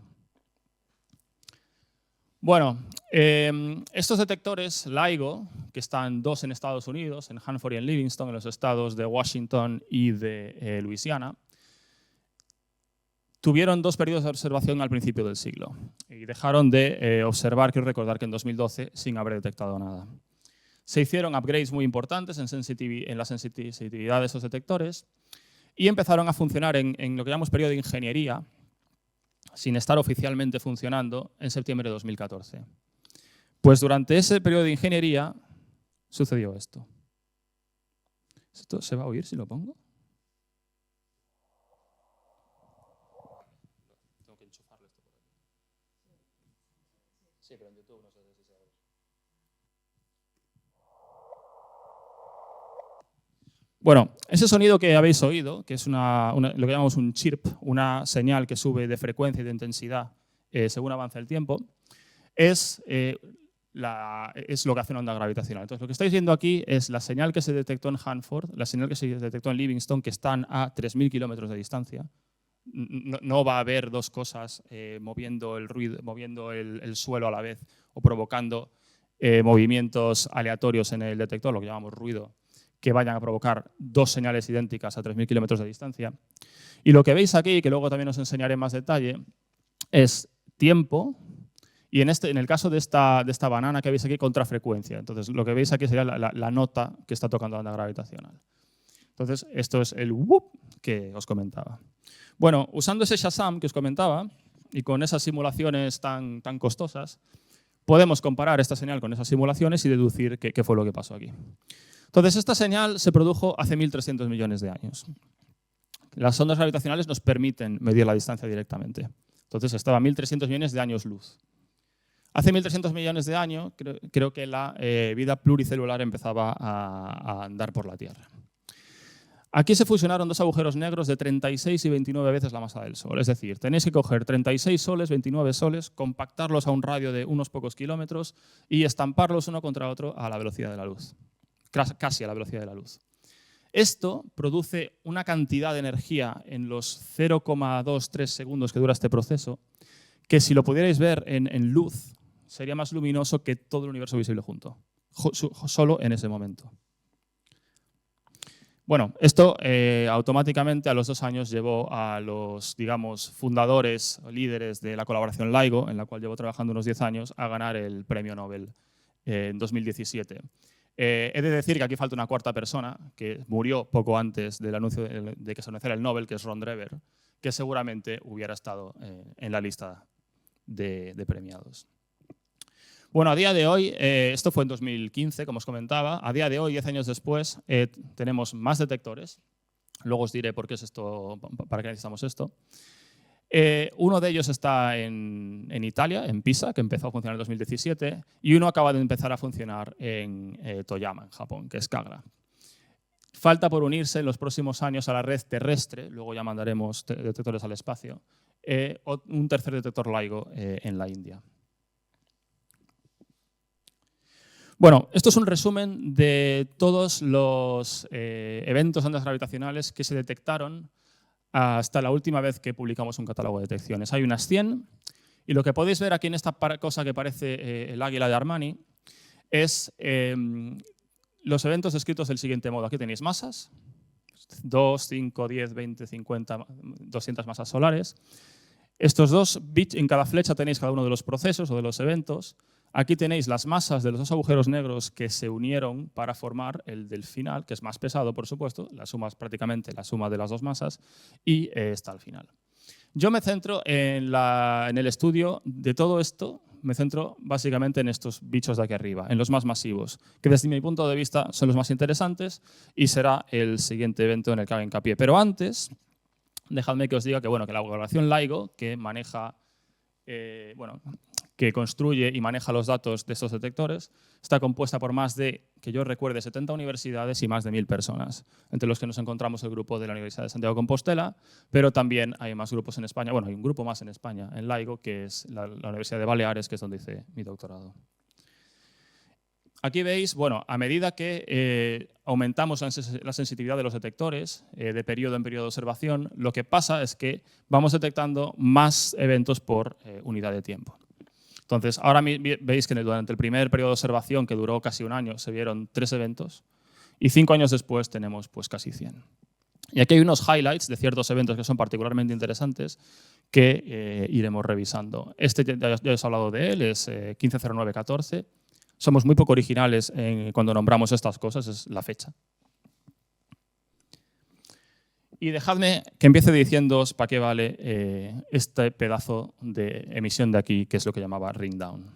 Bueno, estos detectores LIGO, que están dos en Estados Unidos, en Hanford y en Livingston, en los estados de Washington y de Luisiana, tuvieron dos periodos de observación al principio del siglo y dejaron de observar, quiero recordar que en 2012, sin haber detectado nada. Se hicieron upgrades muy importantes en la sensitividad de esos detectores y empezaron a funcionar en lo que llamamos periodo de ingeniería, sin estar oficialmente funcionando, en septiembre de 2014. Pues durante ese periodo de ingeniería sucedió esto. ¿Esto se va a oír si lo pongo? Tengo que enchufarlo esto por aquí. Sí, pero en YouTube no sé si se va a oír. Bueno, ese sonido que habéis oído, que es lo que llamamos un chirp, una señal que sube de frecuencia y de intensidad según avanza el tiempo, es lo que hace una onda gravitacional. Entonces, lo que estáis viendo aquí es la señal que se detectó en Hanford, la señal que se detectó en Livingston, que están a 3.000 kilómetros de distancia. No va a haber dos cosas moviendo el suelo a la vez o provocando movimientos aleatorios en el detector, lo que llamamos ruido, que vayan a provocar dos señales idénticas a 3.000 kilómetros de distancia. Y lo que veis aquí, que luego también os enseñaré en más detalle, es tiempo Y en el caso de esta banana que veis aquí, contrafrecuencia. Entonces, lo que veis aquí sería la nota que está tocando la onda gravitacional. Entonces, esto es el whoop que os comentaba. Bueno, usando ese Shazam que os comentaba y con esas simulaciones tan costosas, podemos comparar esta señal con esas simulaciones y deducir qué fue lo que pasó aquí. Entonces, esta señal se produjo hace 1.300 millones de años. Las ondas gravitacionales nos permiten medir la distancia directamente. Entonces, estaba a 1.300 millones de años luz. Hace 1.300 millones de años, creo que la vida pluricelular empezaba a andar por la Tierra. Aquí se fusionaron dos agujeros negros de 36 y 29 veces la masa del Sol. Es decir, tenéis que coger 36 soles, 29 soles, compactarlos a un radio de unos pocos kilómetros y estamparlos uno contra otro a la velocidad de la luz. Casi a la velocidad de la luz. Esto produce una cantidad de energía en los 0,23 segundos que dura este proceso, que si lo pudierais ver en luz, sería más luminoso que todo el universo visible junto, solo en ese momento. Bueno, esto automáticamente a los 2 años llevó a los, digamos, fundadores o líderes de la colaboración LIGO, en la cual llevo trabajando unos 10 años, a ganar el premio Nobel en 2017. He de decir que aquí falta una cuarta persona, que murió poco antes del anuncio de que se anunciara el Nobel, que es Ron Drever, que seguramente hubiera estado en la lista de premiados. Bueno, a día de hoy, esto fue en 2015, como os comentaba, a día de hoy, 10 años después, tenemos más detectores. Luego os diré por qué es esto, para qué necesitamos esto. Uno de ellos está en Italia, en Pisa, que empezó a funcionar en 2017, y uno acaba de empezar a funcionar en Toyama, en Japón, que es Kagra. Falta por unirse en los próximos años a la red terrestre, luego ya mandaremos detectores al espacio, un tercer detector LIGO en la India. Bueno, esto es un resumen de todos los eventos de ondas gravitacionales que se detectaron hasta la última vez que publicamos un catálogo de detecciones. Hay unas 100 y lo que podéis ver aquí en esta cosa que parece el águila de Armani es los eventos descritos del siguiente modo. Aquí tenéis masas, 2, 5, 10, 20, 50, 200 masas solares. Estos dos bits, en cada flecha tenéis cada uno de los procesos o de los eventos. Aquí tenéis las masas de los dos agujeros negros que se unieron para formar el del final, que es más pesado, por supuesto. La suma es prácticamente la suma de las dos masas y está al final. Yo me centro en el estudio de todo esto, me centro básicamente en estos bichos de aquí arriba, en los más masivos, que desde mi punto de vista son los más interesantes y será el siguiente evento en el que haga hincapié. Pero antes, dejadme que os diga que, bueno, que la colaboración LIGO, que maneja, que construye y maneja los datos de estos detectores, está compuesta por más de, que yo recuerde, 70 universidades y más de 1000 personas, entre los que nos encontramos el grupo de la Universidad de Santiago de Compostela, pero también hay más grupos en España, bueno, hay un grupo más en España, en LIGO, que es la Universidad de Baleares, que es donde hice mi doctorado. Aquí veis, bueno, a medida que aumentamos la sensitividad de los detectores de periodo en periodo de observación, lo que pasa es que vamos detectando más eventos por unidad de tiempo. Entonces, ahora veis que durante el primer periodo de observación, que duró casi un año, se vieron 3 eventos y 5 años después tenemos pues casi 100. Y aquí hay unos highlights de ciertos eventos que son particularmente interesantes que iremos revisando. Este ya os he hablado de él, es 150914. Somos muy poco originales cuando nombramos estas cosas, es la fecha. Y dejadme que empiece diciéndoos para qué vale este pedazo de emisión de aquí, que es lo que llamaba ring down.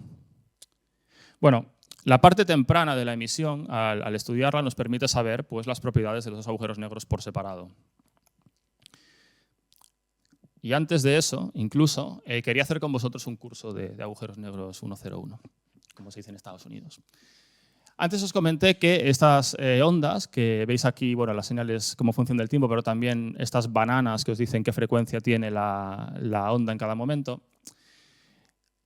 Bueno, la parte temprana de la emisión, al estudiarla, nos permite saber pues, las propiedades de los dos agujeros negros por separado. Y antes de eso, incluso, quería hacer con vosotros un curso de agujeros negros 101, como se dice en Estados Unidos. Antes os comenté que estas ondas, que veis aquí, bueno, las señales como función del tiempo, pero también estas bananas que os dicen qué frecuencia tiene la onda en cada momento,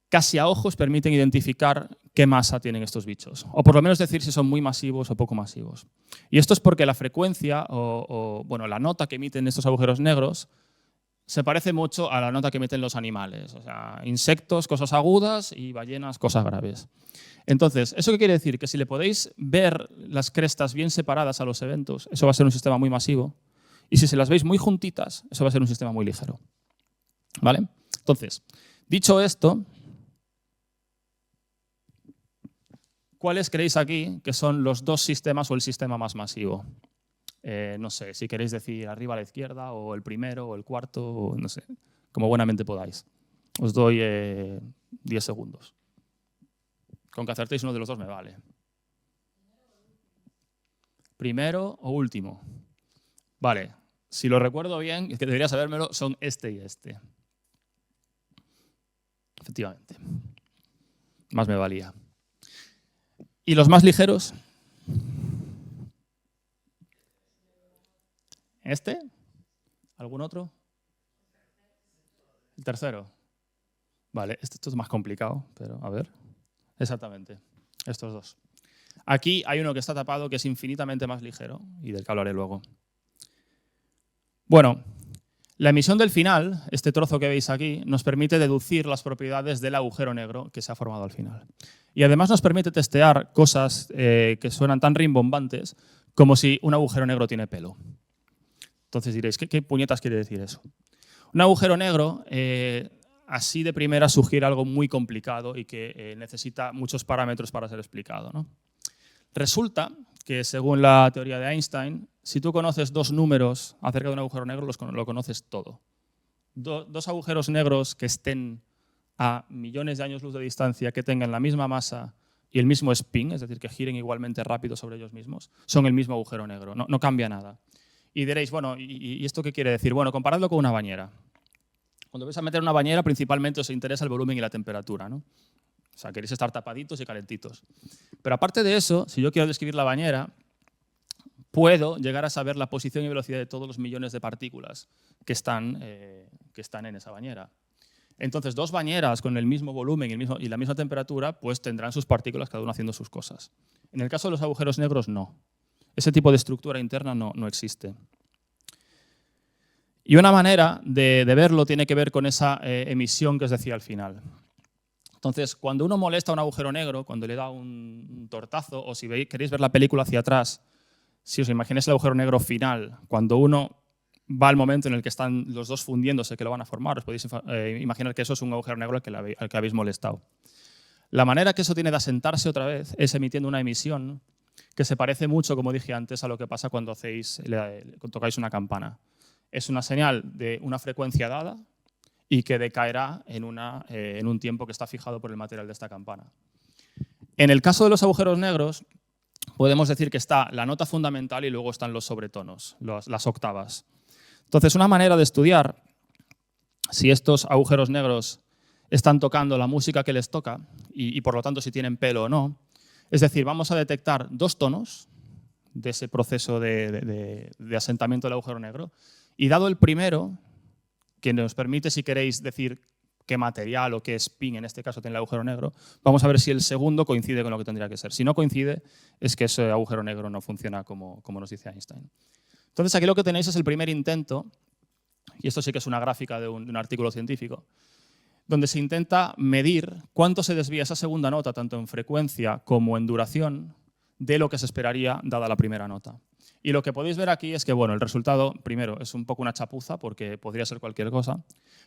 casi a ojos permiten identificar qué masa tienen estos bichos, o por lo menos decir si son muy masivos o poco masivos. Y esto es porque la frecuencia bueno, la nota que emiten estos agujeros negros se parece mucho a la nota que emiten los animales, o sea, insectos, cosas agudas, y ballenas, cosas graves. Entonces, ¿eso qué quiere decir? Que si le podéis ver las crestas bien separadas a los eventos, eso va a ser un sistema muy masivo, y si se las veis muy juntitas, eso va a ser un sistema muy ligero. ¿Vale? Entonces, dicho esto, ¿cuáles creéis aquí que son los dos sistemas o el sistema más masivo? No sé, si queréis decir arriba a la izquierda, o el primero, o el cuarto, o no sé, como buenamente podáis. Os doy 10 segundos. Con que acertéis uno de los dos me vale. Primero o último. Vale, si lo recuerdo bien, es que debería sabérmelo, son este y este. Efectivamente. Más me valía. ¿Y los más ligeros? ¿Este? ¿Algún otro? ¿El tercero? Vale, esto es más complicado, pero a ver. Exactamente, estos dos. Aquí hay uno que está tapado que es infinitamente más ligero y del que hablaré luego. Bueno, la emisión del final, este trozo que veis aquí, nos permite deducir las propiedades del agujero negro que se ha formado al final. Y además nos permite testear cosas que suenan tan rimbombantes como si un agujero negro tiene pelo. Entonces diréis, ¿qué puñetas quiere decir eso? Un agujero negro, así de primera, sugiere algo muy complicado y que necesita muchos parámetros para ser explicado, ¿no? Resulta que, según la teoría de Einstein, si tú conoces dos números acerca de un agujero negro, lo conoces todo. Dos agujeros negros que estén a millones de años luz de distancia, que tengan la misma masa y el mismo spin, es decir, que giren igualmente rápido sobre ellos mismos, son el mismo agujero negro, no cambia nada. Y diréis, bueno, ¿y esto qué quiere decir? Bueno, comparadlo con una bañera. Cuando vais a meter una bañera, principalmente os interesa el volumen y la temperatura, ¿no? O sea, queréis estar tapaditos y calentitos. Pero aparte de eso, si yo quiero describir la bañera, puedo llegar a saber la posición y velocidad de todos los millones de partículas que están en esa bañera. Entonces, dos bañeras con el mismo volumen y la misma temperatura, pues tendrán sus partículas cada uno haciendo sus cosas. En el caso de los agujeros negros, no. Ese tipo de estructura interna no existe. Y una manera de verlo tiene que ver con esa emisión que os decía al final. Entonces, cuando uno molesta a un agujero negro, cuando le da un tortazo, o si queréis ver la película hacia atrás, si os imagináis el agujero negro final, cuando uno va al momento en el que están los dos fundiéndose, que lo van a formar, os podéis imaginar que eso es un agujero negro al que habéis molestado. La manera que eso tiene de asentarse otra vez es emitiendo una emisión que se parece mucho, como dije antes, a lo que pasa cuando tocáis una campana. Es una señal de una frecuencia dada y que decaerá en un tiempo que está fijado por el material de esta campana. En el caso de los agujeros negros, podemos decir que está la nota fundamental y luego están los sobretonos, las octavas. Entonces, una manera de estudiar si estos agujeros negros están tocando la música que les toca y por lo tanto si tienen pelo o no, es decir, vamos a detectar dos tonos de ese proceso de asentamiento del agujero negro y dado el primero, que nos permite, si queréis, decir qué material o qué spin en este caso tiene el agujero negro, vamos a ver si el segundo coincide con lo que tendría que ser. Si no coincide, es que ese agujero negro no funciona como nos dice Einstein. Entonces, aquí lo que tenéis es el primer intento, y esto sí que es una gráfica de un artículo científico, donde se intenta medir cuánto se desvía esa segunda nota, tanto en frecuencia como en duración, de lo que se esperaría dada la primera nota. Y lo que podéis ver aquí es que, bueno, el resultado, primero, es un poco una chapuza, porque podría ser cualquier cosa,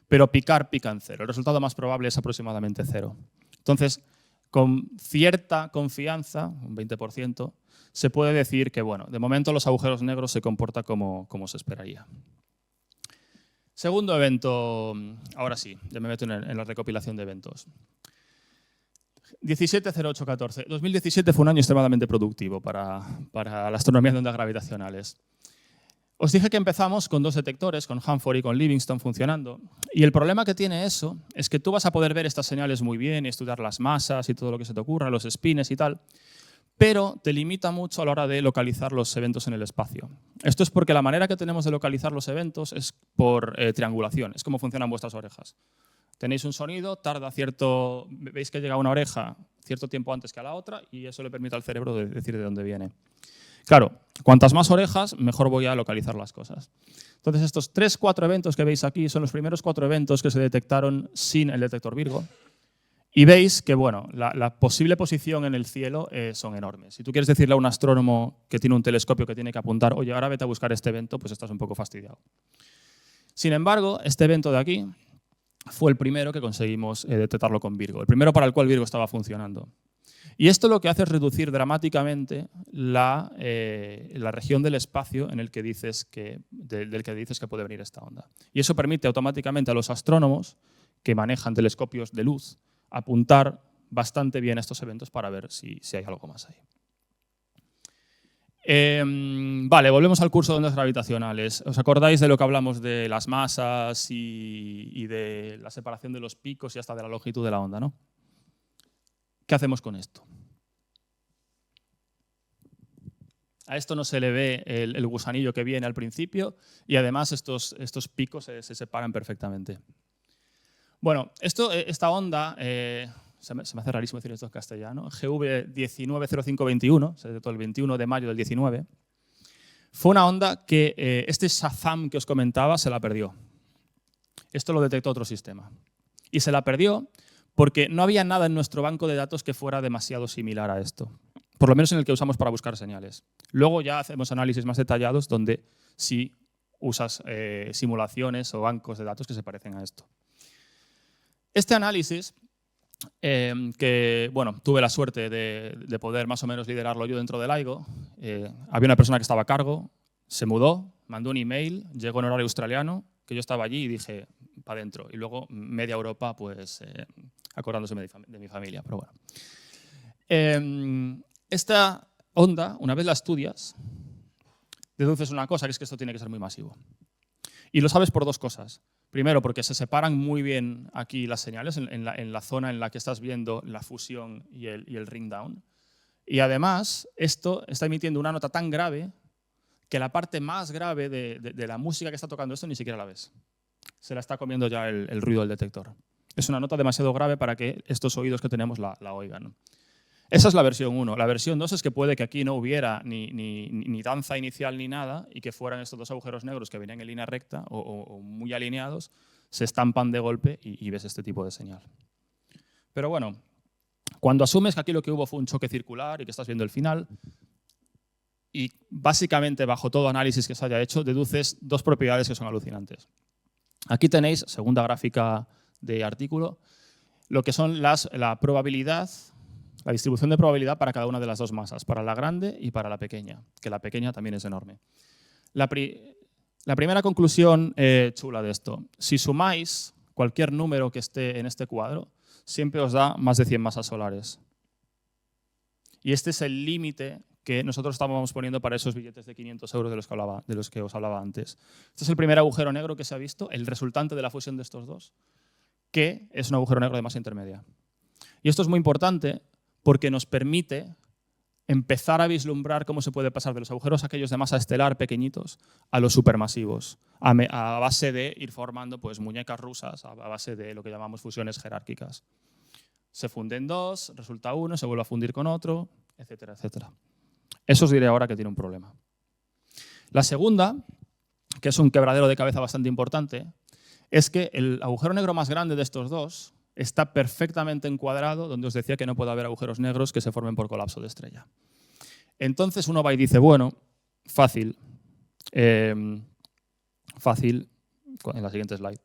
pero pica en cero. El resultado más probable es aproximadamente 0. Entonces, con cierta confianza, un 20%, se puede decir que, bueno, de momento los agujeros negros se comportan como se esperaría. Segundo evento, ahora sí, ya me meto en la recopilación de eventos. 17-08-14. 2017 fue un año extremadamente productivo para la astronomía de ondas gravitacionales. Os dije que empezamos con dos detectores, con Hanford y con Livingston funcionando. Y el problema que tiene eso es que tú vas a poder ver estas señales muy bien y estudiar las masas y todo lo que se te ocurra, los spines y tal, pero te limita mucho a la hora de localizar los eventos en el espacio. Esto es porque la manera que tenemos de localizar los eventos es por triangulación, es como funcionan vuestras orejas. Tenéis un sonido, tarda cierto, veis que llega a una oreja cierto tiempo antes que a la otra y eso le permite al cerebro decir de dónde viene. Claro, cuantas más orejas, mejor voy a localizar las cosas. Entonces, estos 3-4 eventos que veis aquí son los primeros 4 eventos que se detectaron sin el detector Virgo. Y veis que, bueno, la posible posición en el cielo son enormes. Si tú quieres decirle a un astrónomo que tiene un telescopio que tiene que apuntar, oye, ahora vete a buscar este evento, pues estás un poco fastidiado. Sin embargo, este evento de aquí fue el primero que conseguimos detectarlo con Virgo, el primero para el cual Virgo estaba funcionando. Y esto lo que hace es reducir dramáticamente la región del espacio en el que dices del que dices que puede venir esta onda. Y eso permite automáticamente a los astrónomos que manejan telescopios de luz apuntar bastante bien estos eventos para ver si hay algo más ahí. Vale, volvemos al curso de ondas gravitacionales. ¿Os acordáis de lo que hablamos de las masas y de la separación de los picos y hasta de la longitud de la onda, ¿no? ¿Qué hacemos con esto? A esto no se le ve el gusanillo que viene al principio y además estos picos se separan perfectamente. Bueno, esta onda, se me hace rarísimo decir esto en castellano, GV190521, se detectó el 21 de mayo del 19, fue una onda que este Shazam que os comentaba se la perdió. Esto lo detectó otro sistema. Y se la perdió porque no había nada en nuestro banco de datos que fuera demasiado similar a esto, por lo menos en el que usamos para buscar señales. Luego ya hacemos análisis más detallados donde sí usas simulaciones o bancos de datos que se parecen a esto. Este análisis, que bueno, tuve la suerte de poder más o menos liderarlo yo dentro del LIGO, había una persona que estaba a cargo, se mudó, mandó un email, llegó en horario australiano, que yo estaba allí y dije, para adentro. Y luego media Europa, pues, acordándose de mi familia, pero bueno. Esta onda, una vez la estudias, deduces una cosa, que es que esto tiene que ser muy masivo. Y lo sabes por dos cosas. Primero, porque se separan muy bien aquí las señales en la zona en la que estás viendo la fusión y el ring down. Y además, esto está emitiendo una nota tan grave que la parte más grave de la música que está tocando esto ni siquiera la ves. Se la está comiendo ya el ruido del detector. Es una nota demasiado grave para que estos oídos que tenemos la oigan. Esa es la versión 1. La versión 2 es que puede que aquí no hubiera ni danza inicial ni nada y que fueran estos dos agujeros negros que venían en línea recta o muy alineados, se estampan de golpe y ves este tipo de señal. Pero bueno, cuando asumes que aquí lo que hubo fue un choque circular y que estás viendo el final, y básicamente bajo todo análisis que se haya hecho, deduces dos propiedades que son alucinantes. Aquí tenéis, segunda gráfica de artículo, lo que son la probabilidad, la distribución de probabilidad para cada una de las dos masas, para la grande y para la pequeña, que la pequeña también es enorme. La primera conclusión chula de esto, si sumáis cualquier número que esté en este cuadro, siempre os da más de 100 masas solares. Y este es el límite que nosotros estábamos poniendo para esos billetes de 500 euros de los que os hablaba antes. Este es el primer agujero negro que se ha visto, el resultante de la fusión de estos dos, que es un agujero negro de masa intermedia. Y esto es muy importante porque nos permite empezar a vislumbrar cómo se puede pasar de los agujeros aquellos de masa estelar pequeñitos a los supermasivos, a base de ir formando pues, muñecas rusas, a base de lo que llamamos fusiones jerárquicas. Se funden dos, resulta uno, se vuelve a fundir con otro, etcétera, etcétera. Eso os diré ahora que tiene un problema. La segunda, que es un quebradero de cabeza bastante importante, es que el agujero negro más grande de estos dos está perfectamente encuadrado donde os decía que no puede haber agujeros negros que se formen por colapso de estrella. Entonces uno va y dice, bueno, fácil, fácil, en la siguiente slide.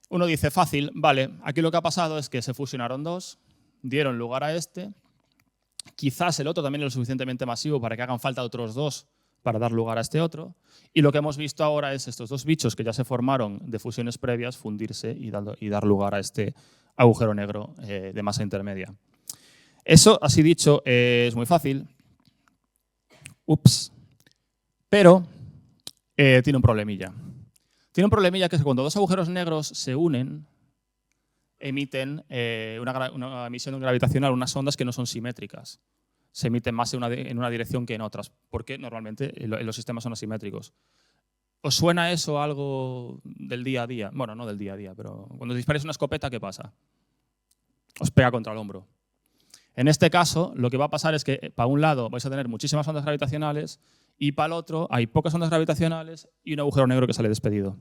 Uno dice, fácil, vale, aquí lo que ha pasado es que se fusionaron dos, dieron lugar a este, quizás el otro también es lo suficientemente masivo para que hagan falta otros dos para dar lugar a este otro, y lo que hemos visto ahora es estos dos bichos que ya se formaron de fusiones previas fundirse y dar lugar a este agujero negro de masa intermedia. Eso, así dicho, es muy fácil, pero tiene un problemilla. Tiene un problemilla que es que cuando dos agujeros negros se unen, emiten una emisión gravitacional, unas ondas que no son simétricas. Se emiten más en una dirección que en otras, porque normalmente los sistemas son asimétricos. ¿Os suena eso algo del día a día? Bueno, no del día a día, pero cuando disparáis una escopeta, ¿qué pasa? Os pega contra el hombro. En este caso, lo que va a pasar es que para un lado vais a tener muchísimas ondas gravitacionales y para el otro hay pocas ondas gravitacionales y un agujero negro que sale despedido.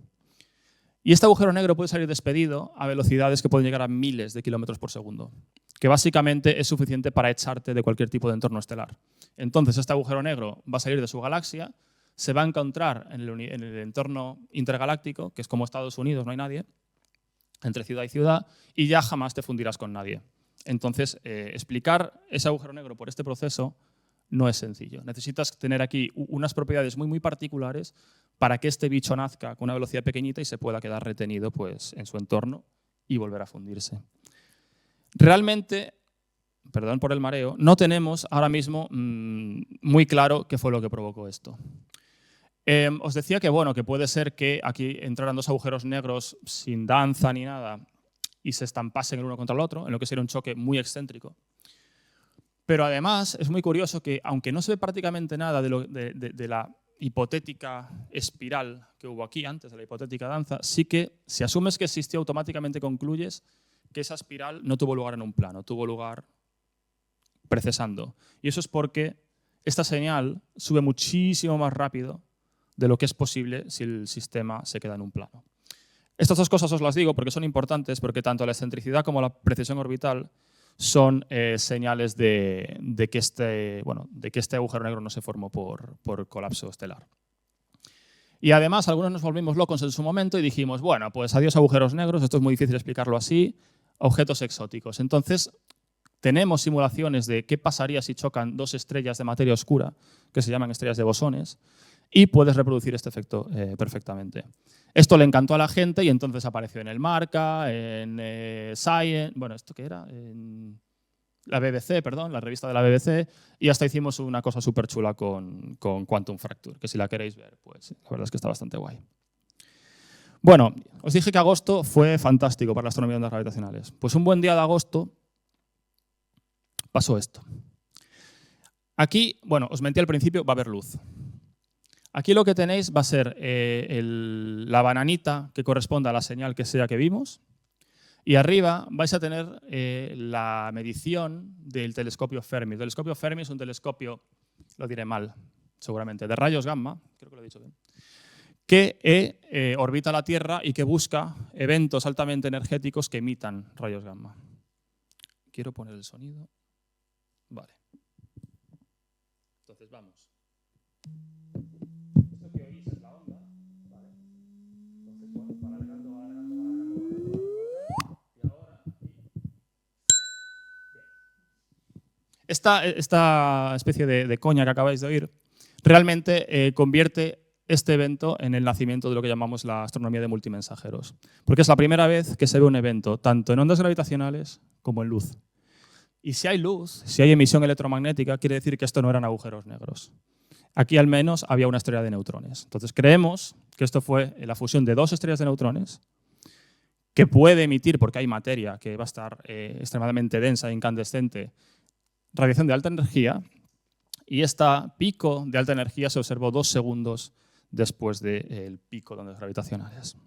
Y este agujero negro puede salir despedido a velocidades que pueden llegar a miles de kilómetros por segundo, que básicamente es suficiente para echarte de cualquier tipo de entorno estelar. Entonces, este agujero negro va a salir de su galaxia, se va a encontrar en el entorno intergaláctico, que es como Estados Unidos, no hay nadie, entre ciudad y ciudad, y ya jamás te fundirás con nadie. Entonces, explicar ese agujero negro por este proceso no es sencillo. Necesitas tener aquí unas propiedades muy, muy particulares para que este bicho nazca con una velocidad pequeñita y se pueda quedar retenido pues, en su entorno y volver a fundirse. Realmente, perdón por el mareo, no tenemos ahora mismo muy claro qué fue lo que provocó esto. Os decía que, bueno, que puede ser que aquí entraran dos agujeros negros sin danza ni nada y se estampasen el uno contra el otro, en lo que sería un choque muy excéntrico. Pero además es muy curioso que, aunque no se ve prácticamente nada de la hipotética espiral que hubo aquí antes, de la hipotética danza, sí que si asumes que existió, automáticamente concluyes que esa espiral no tuvo lugar en un plano, tuvo lugar precesando. Y eso es porque esta señal sube muchísimo más rápido de lo que es posible si el sistema se queda en un plano. Estas dos cosas os las digo porque son importantes, porque tanto la excentricidad como la precesión orbital son señales de que este agujero negro no se formó por colapso estelar. Y además, algunos nos volvimos locos en su momento y dijimos, bueno, pues adiós agujeros negros, esto es muy difícil explicarlo así, objetos exóticos. Entonces, tenemos simulaciones de qué pasaría si chocan dos estrellas de materia oscura, que se llaman estrellas de bosones, y puedes reproducir este efecto perfectamente. Esto le encantó a la gente y entonces apareció en el Marca, en Science, bueno, ¿esto qué era? En la BBC, perdón, la revista de la BBC, y hasta hicimos una cosa súper chula con Quantum Fracture, que si la queréis ver, pues la verdad es que está bastante guay. Bueno, os dije que agosto fue fantástico para la astronomía de ondas gravitacionales. Pues un buen día de agosto pasó esto. Aquí, bueno, os mentí al principio, va a haber luz. Aquí lo que tenéis va a ser la bananita que corresponde a la señal que sea que vimos, y arriba vais a tener la medición del telescopio Fermi. El telescopio Fermi es un telescopio, lo diré mal, seguramente, de rayos gamma, creo que lo he dicho bien, que orbita la Tierra y que busca eventos altamente energéticos que emitan rayos gamma. Quiero poner el sonido. Vale. Entonces vamos. Esto que oís es la onda, ¿vale? Entonces, bueno, van alargando. Y ahora. Esta especie de coña que acabáis de oír realmente convierte este evento en el nacimiento de lo que llamamos la astronomía de multimensajeros. Porque es la primera vez que se ve un evento tanto en ondas gravitacionales como en luz. Y si hay luz, si hay emisión electromagnética, quiere decir que esto no eran agujeros negros. Aquí al menos había una estrella de neutrones. Entonces creemos que esto fue la fusión de dos estrellas de neutrones que puede emitir, porque hay materia que va a estar extremadamente densa e incandescente, radiación de alta energía, y este pico de alta energía se observó 2 segundos después del pico de ondas gravitacionales.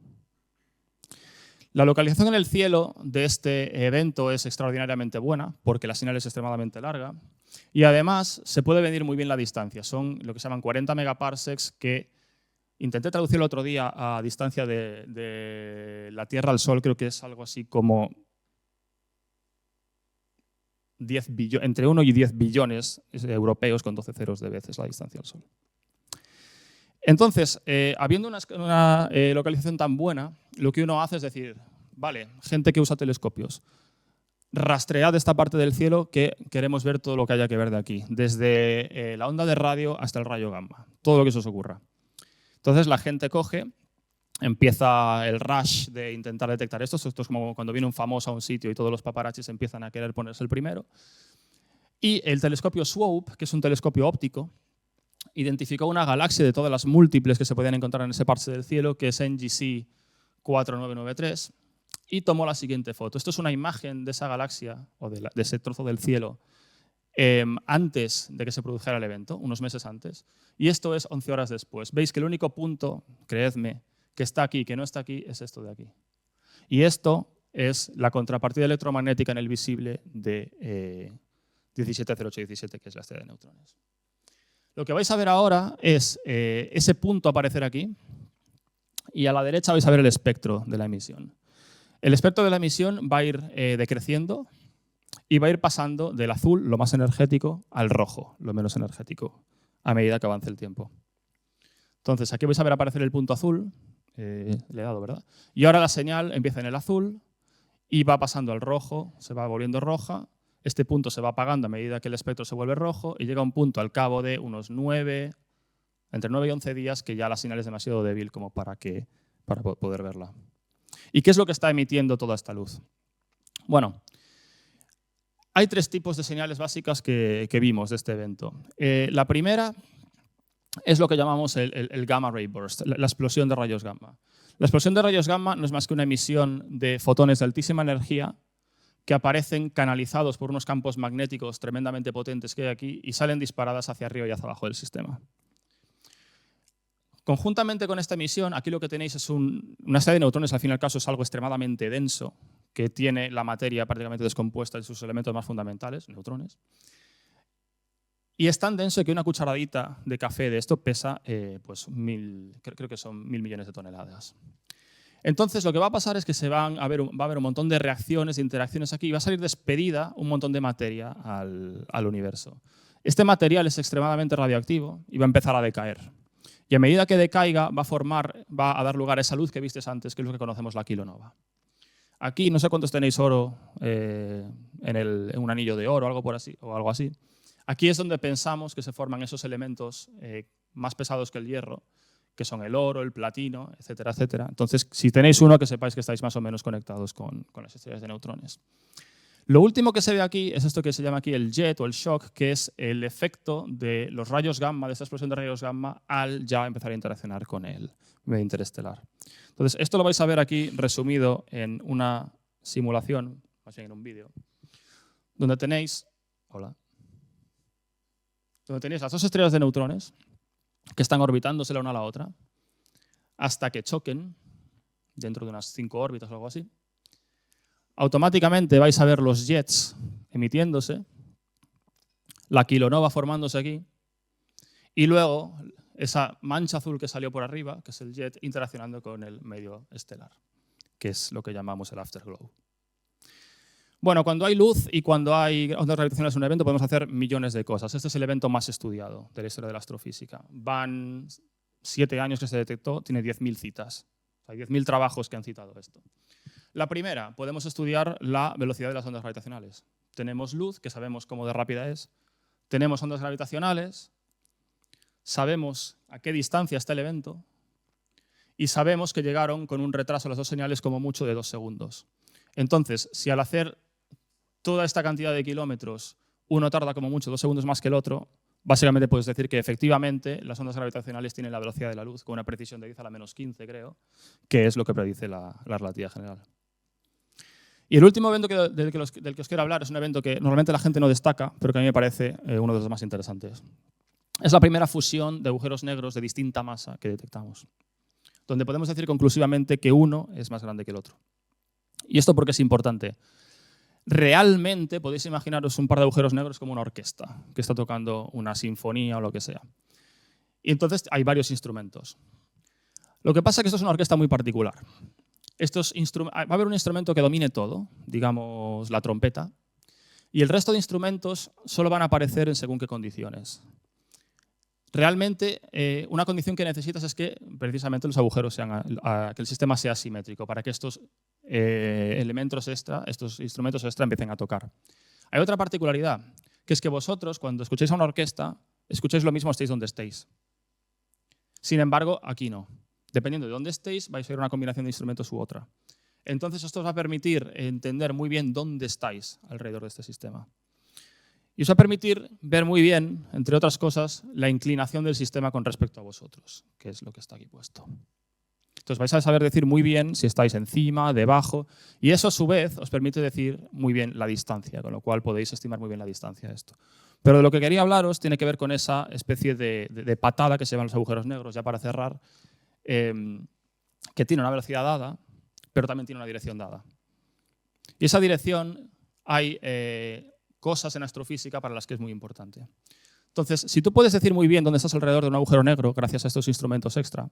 La localización en el cielo de este evento es extraordinariamente buena porque la señal es extremadamente larga y además se puede medir muy bien la distancia. Son lo que se llaman 40 megaparsecs que intenté traducir el otro día a distancia de la Tierra al Sol, creo que es algo así como entre 1 y 10 billones europeos con 12 ceros de veces la distancia al Sol. Entonces, habiendo una localización tan buena, lo que uno hace es decir, vale, gente que usa telescopios, rastread esta parte del cielo que queremos ver todo lo que haya que ver de aquí, desde la onda de radio hasta el rayo gamma, todo lo que se os ocurra. Entonces la gente coge, empieza el rush de intentar detectar esto. Esto es como cuando viene un famoso a un sitio y todos los paparazzis empiezan a querer ponerse el primero. Y el telescopio SWOPE, que es un telescopio óptico, identificó una galaxia de todas las múltiples que se podían encontrar en ese parche del cielo, que es NGC 4993, y tomó la siguiente foto. Esto es una imagen de esa galaxia, o de ese trozo del cielo, antes de que se produjera el evento, unos meses antes, y esto es 11 horas después. Veis que el único punto, creedme, que está aquí, que no está aquí, es esto de aquí. Y esto es la contrapartida electromagnética en el visible de 170817, que es la estrella de neutrones. Lo que vais a ver ahora es ese punto aparecer aquí y a la derecha vais a ver el espectro de la emisión. El espectro de la emisión va a ir decreciendo y va a ir pasando del azul, lo más energético, al rojo, lo menos energético, a medida que avance el tiempo. Entonces, aquí vais a ver aparecer el punto azul, le he dado, ¿verdad? Y ahora la señal empieza en el azul y va pasando al rojo, se va volviendo roja. Este punto se va apagando a medida que el espectro se vuelve rojo y llega a un punto al cabo de unos entre 9 y 11 días que ya la señal es demasiado débil como para poder verla. ¿Y qué es lo que está emitiendo toda esta luz? Bueno, hay 3 tipos de señales básicas que vimos de este evento. La primera es lo que llamamos el gamma ray burst, la explosión de rayos gamma. La explosión de rayos gamma no es más que una emisión de fotones de altísima energía que aparecen canalizados por unos campos magnéticos tremendamente potentes que hay aquí y salen disparadas hacia arriba y hacia abajo del sistema. Conjuntamente con esta emisión, aquí lo que tenéis es una serie de neutrones, al fin y al caso es algo extremadamente denso, que tiene la materia prácticamente descompuesta en sus elementos más fundamentales, neutrones. Y es tan denso que una cucharadita de café de esto pesa, creo que son 1000 millones de toneladas. Entonces, lo que va a pasar es que va a haber un montón de reacciones, de interacciones aquí, y va a salir despedida un montón de materia al universo. Este material es extremadamente radioactivo y va a empezar a decaer. Y a medida que decaiga, va a dar lugar a esa luz que vistes antes, que es lo que conocemos la kilonova. Aquí, no sé cuántos tenéis oro en un anillo de oro o algo así. Aquí es donde pensamos que se forman esos elementos más pesados que el hierro, que son el oro, el platino, etcétera, etcétera. Entonces, si tenéis uno, que sepáis que estáis más o menos conectados con las estrellas de neutrones. Lo último que se ve aquí es esto que se llama aquí el jet o el shock, que es el efecto de los rayos gamma, de esta explosión de rayos gamma, al ya empezar a interaccionar con el medio interestelar. Entonces, esto lo vais a ver aquí resumido en una simulación, más bien en un vídeo, donde tenéis las 2 estrellas de neutrones que están orbitándose la una a la otra hasta que choquen dentro de unas 5 órbitas o algo así. Automáticamente vais a ver los jets emitiéndose, la kilonova formándose aquí y luego esa mancha azul que salió por arriba, que es el jet, interaccionando con el medio estelar, que es lo que llamamos el afterglow. Bueno, cuando hay luz y cuando hay ondas gravitacionales en un evento podemos hacer millones de cosas. Este es el evento más estudiado de la historia de la astrofísica. Van 7 años que se detectó, tiene 10.000 citas. Hay 10.000 trabajos que han citado esto. La primera, podemos estudiar la velocidad de las ondas gravitacionales. Tenemos luz, que sabemos cómo de rápida es. Tenemos ondas gravitacionales. Sabemos a qué distancia está el evento. Y sabemos que llegaron con un retraso las 2 señales como mucho de 2 segundos. Entonces, si al hacer toda esta cantidad de kilómetros uno tarda como mucho 2 segundos más que el otro, básicamente puedes decir que efectivamente las ondas gravitacionales tienen la velocidad de la luz con una precisión de 10 a la menos 15, creo, que es lo que predice la relatividad general. Y el último evento del que os quiero hablar es un evento que normalmente la gente no destaca, pero que a mí me parece uno de los más interesantes. Es la primera fusión de agujeros negros de distinta masa que detectamos, donde podemos decir conclusivamente que uno es más grande que el otro. ¿Y esto por qué es importante? Realmente podéis imaginaros un par de agujeros negros como una orquesta que está tocando una sinfonía o lo que sea. Y entonces hay varios instrumentos. Lo que pasa es que esto es una orquesta muy particular. Va a haber un instrumento que domine todo, digamos la trompeta, y el resto de instrumentos solo van a aparecer en según qué condiciones. Realmente, una condición que necesitas es que precisamente los agujeros que el sistema sea simétrico para que estos elementos extra, estos instrumentos extra empiecen a tocar. Hay otra particularidad, que es que vosotros, cuando escucháis a una orquesta, escucháis lo mismo estéis donde estéis. Sin embargo, aquí no. Dependiendo de dónde estéis, vais a ver una combinación de instrumentos u otra. Entonces, esto os va a permitir entender muy bien dónde estáis alrededor de este sistema. Y os va a permitir ver muy bien, entre otras cosas, la inclinación del sistema con respecto a vosotros, que es lo que está aquí puesto. Entonces vais a saber decir muy bien si estáis encima, debajo, y eso a su vez os permite decir muy bien la distancia, con lo cual podéis estimar muy bien la distancia de esto. Pero de lo que quería hablaros tiene que ver con esa especie de patada que se llaman los agujeros negros, ya para cerrar, que tiene una velocidad dada, pero también tiene una dirección dada. Y esa dirección hay cosas en astrofísica para las que es muy importante. Entonces, si tú puedes decir muy bien dónde estás alrededor de un agujero negro gracias a estos instrumentos extra,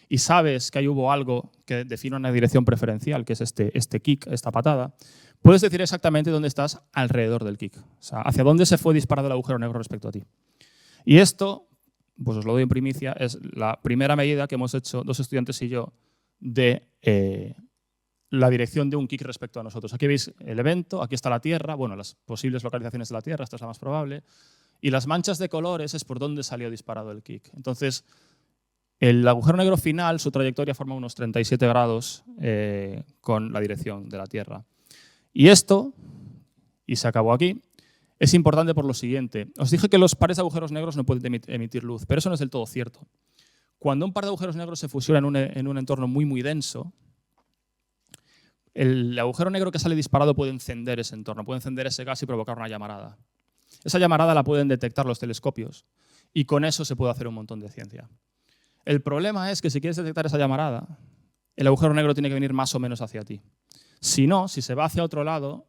y sabes que ahí hubo algo que define una dirección preferencial, que es este kick, esta patada, puedes decir exactamente dónde estás alrededor del kick. O sea, hacia dónde se fue disparado el agujero negro respecto a ti. Y esto, pues os lo doy en primicia, es la primera medida que hemos hecho 2 estudiantes y yo de la dirección de un kick respecto a nosotros. Aquí veis el evento, aquí está la Tierra, bueno, las posibles localizaciones de la Tierra, esta es la más probable, y las manchas de colores es por donde salió disparado el kick. Entonces, el agujero negro final, su trayectoria forma unos 37 grados con la dirección de la Tierra. Y esto, y se acabó aquí, es importante por lo siguiente. Os dije que los pares de agujeros negros no pueden emitir luz, pero eso no es del todo cierto. Cuando un par de agujeros negros se fusiona en un entorno muy, muy denso, el agujero negro que sale disparado puede encender ese entorno, puede encender ese gas y provocar una llamarada. Esa llamarada la pueden detectar los telescopios y con eso se puede hacer un montón de ciencia. El problema es que si quieres detectar esa llamarada, el agujero negro tiene que venir más o menos hacia ti. Si no, si se va hacia otro lado,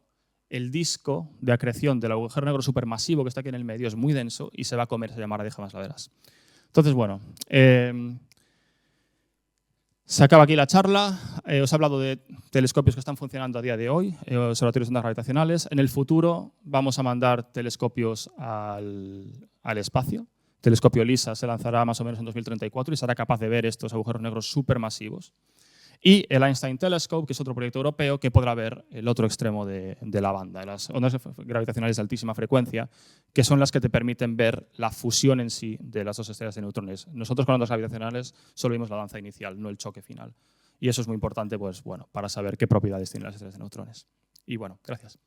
el disco de acreción del agujero negro supermasivo que está aquí en el medio es muy denso y se va a comer esa llamarada de gemas laderas. Entonces, bueno, se acaba aquí la charla. Os he hablado de telescopios que están funcionando a día de hoy, observatorios de ondas gravitacionales. En el futuro vamos a mandar telescopios al espacio. El telescopio LISA se lanzará más o menos en 2034 y será capaz de ver estos agujeros negros supermasivos. Y el Einstein Telescope, que es otro proyecto europeo, que podrá ver el otro extremo de la banda, las ondas gravitacionales de altísima frecuencia, que son las que te permiten ver la fusión en sí de las dos estrellas de neutrones. Nosotros con ondas gravitacionales solo vimos la danza inicial, no el choque final. Y eso es muy importante, pues, bueno, para saber qué propiedades tienen las estrellas de neutrones. Y bueno, gracias.